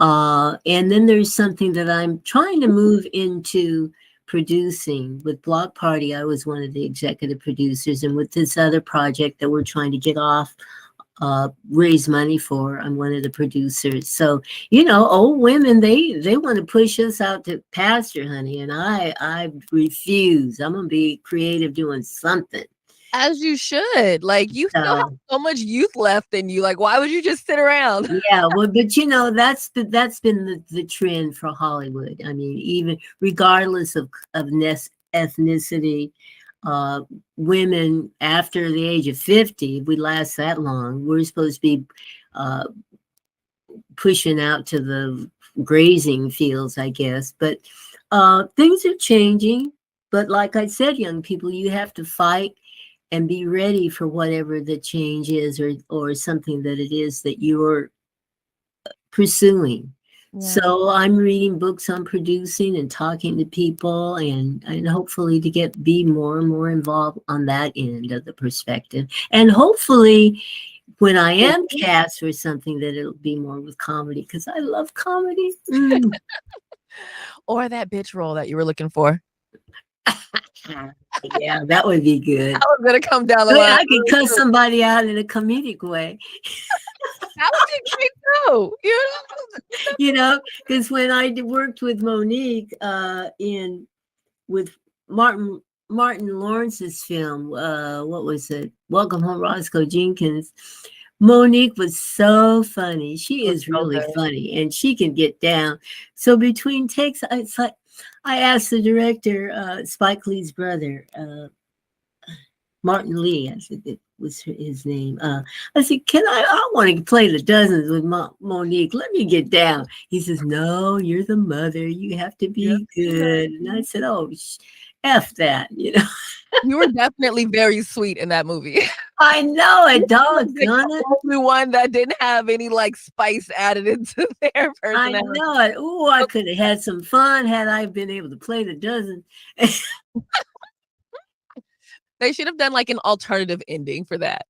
And then there's something that I'm trying to move into producing with Block Party. I was one of the executive producers, and with this other project that we're trying to get off, raise money for, I'm one of the producers. So, old women, they want to push us out to pasture, honey, and I refuse. I'm gonna be creative doing something. As you should. Like, you still have so much youth left in you. Like, why would you just sit around? Yeah, well, but that's been the trend for Hollywood. I mean, even regardless of ethnicity, women after the age of 50, if we last that long, we're supposed to be pushing out to the grazing fields, I guess. But things are changing. But like I said, young people, you have to fight and be ready for whatever the change is or something that it is that you're pursuing. Yeah. So I'm reading books on producing and talking to people and hopefully to be more and more involved on that end of the perspective. And hopefully when I am cast for something that it'll be more with comedy because I love comedy. Or that bitch role that you were looking for. Yeah, that would be good. I was gonna come down the line. I could cuss somebody out in a comedic way. That would be great too. Because when I worked with Monique with Martin Lawrence's film. What was it? Welcome Home, Roscoe Jenkins. Monique was so funny. She It was is so really good. funny, and she can get down. So between takes, it's like I asked the director, Spike Lee's brother, Martin Lee. I said it was his name. I said, "Can I want to play the dozens with Monique. Let me get down." He says, "No, you're the mother. You have to Yeah. be good." And I said, "Oh, f that," you know. You were definitely very sweet in that movie. I know You it, were, like, doggone the it. only one that didn't have any, like, spice added into their I personality. know it. Ooh, I could have had some fun had I been able to play the dozen. They should have done, like, an alternative ending for that.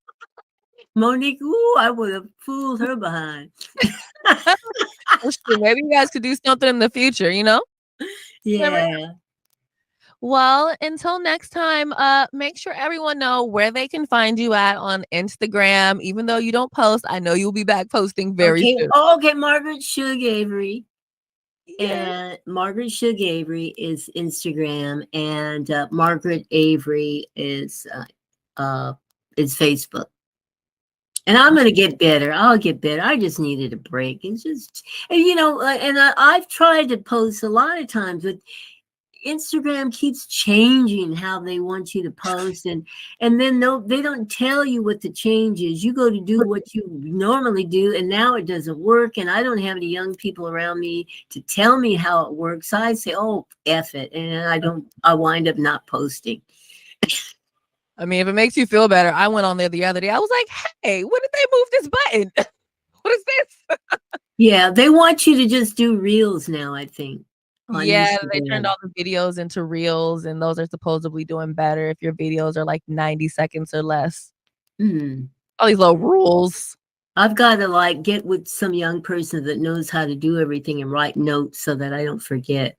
Monique, ooh, I would have fooled her behind. Well, shoot, maybe you guys could do something in the future, you know? Never know. Yeah. Well, until next time, make sure everyone know where they can find you at on Instagram. Even though you don't post, I know you'll be back posting very Okay. soon. Oh, okay, Margaret Shug Avery. Yes. And Margaret Shug Avery is Instagram, and Margaret Avery is Facebook. And I'm gonna get better. I'll get better. I just needed a break. It's just, and I've tried to post a lot of times, but Instagram keeps changing how they want you to post, and then no, they don't tell you what the change is. You go to do what you normally do, and now it doesn't work. And I don't have any young people around me to tell me how it works. So I say, "Oh, F it," and I don't. I wind up not posting. I mean, if it makes you feel better, I went on there the other day. I was like, hey, when did they move this button? What is this? Yeah, they want you to just do reels now, I think, on Yeah, they turned Instagram. all the videos into reels, and those are supposedly doing better if your videos are like 90 seconds or less. Hmm. All these little rules. I've got to like get with some young person that knows how to do everything and write notes so that I don't forget.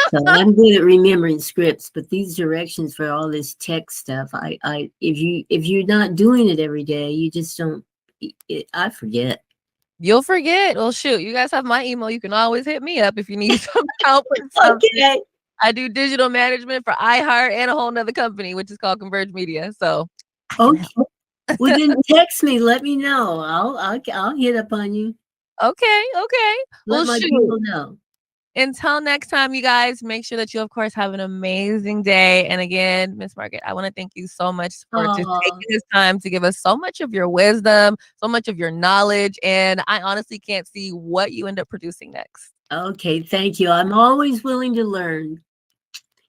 So I'm good at remembering scripts, but these directions for all this tech stuff, if you're not doing it every day, you just don't. I forget. You'll forget. Well, shoot, you guys have my email. You can always hit me up if you need some help with something. Okay. I do digital management for iHeart and a whole nother company, which is called Converge Media. So I can Okay. help. Well, then text me. Let me know. I'll hit up on you. Okay, okay. Let Well, my shoot. people know. Until next time, you guys, make sure that you, of course, have an amazing day. And again, Miss Margaret, I want to thank you so much for just Oh, taking this time to give us so much of your wisdom, so much of your knowledge. And I honestly can't see what you end up producing next. okay. Thank you. I'm always willing to learn.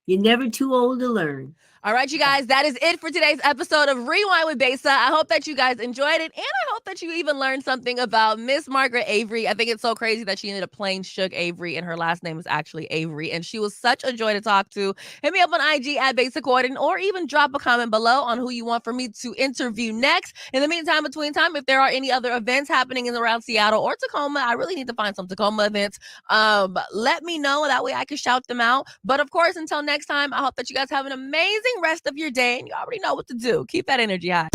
You're never too old to learn. All right, you guys, that is it for today's episode of Rewind with Besa. I hope that you guys enjoyed it, and I hope that you even learned something about Miss Margaret Avery. I think it's so crazy that she ended up playing Shug Avery, and her last name is actually Avery, and she was such a joy to talk to. Hit me up on IG at Besa Gordon, or even drop a comment below on who you want for me to interview next. In the meantime, between time, if there are any other events happening in around Seattle or Tacoma, I really need to find some Tacoma events. Let me know. That way I can shout them out. But of course, until next time, I hope that you guys have an amazing rest of your day, and you already know what to do. Keep that energy high.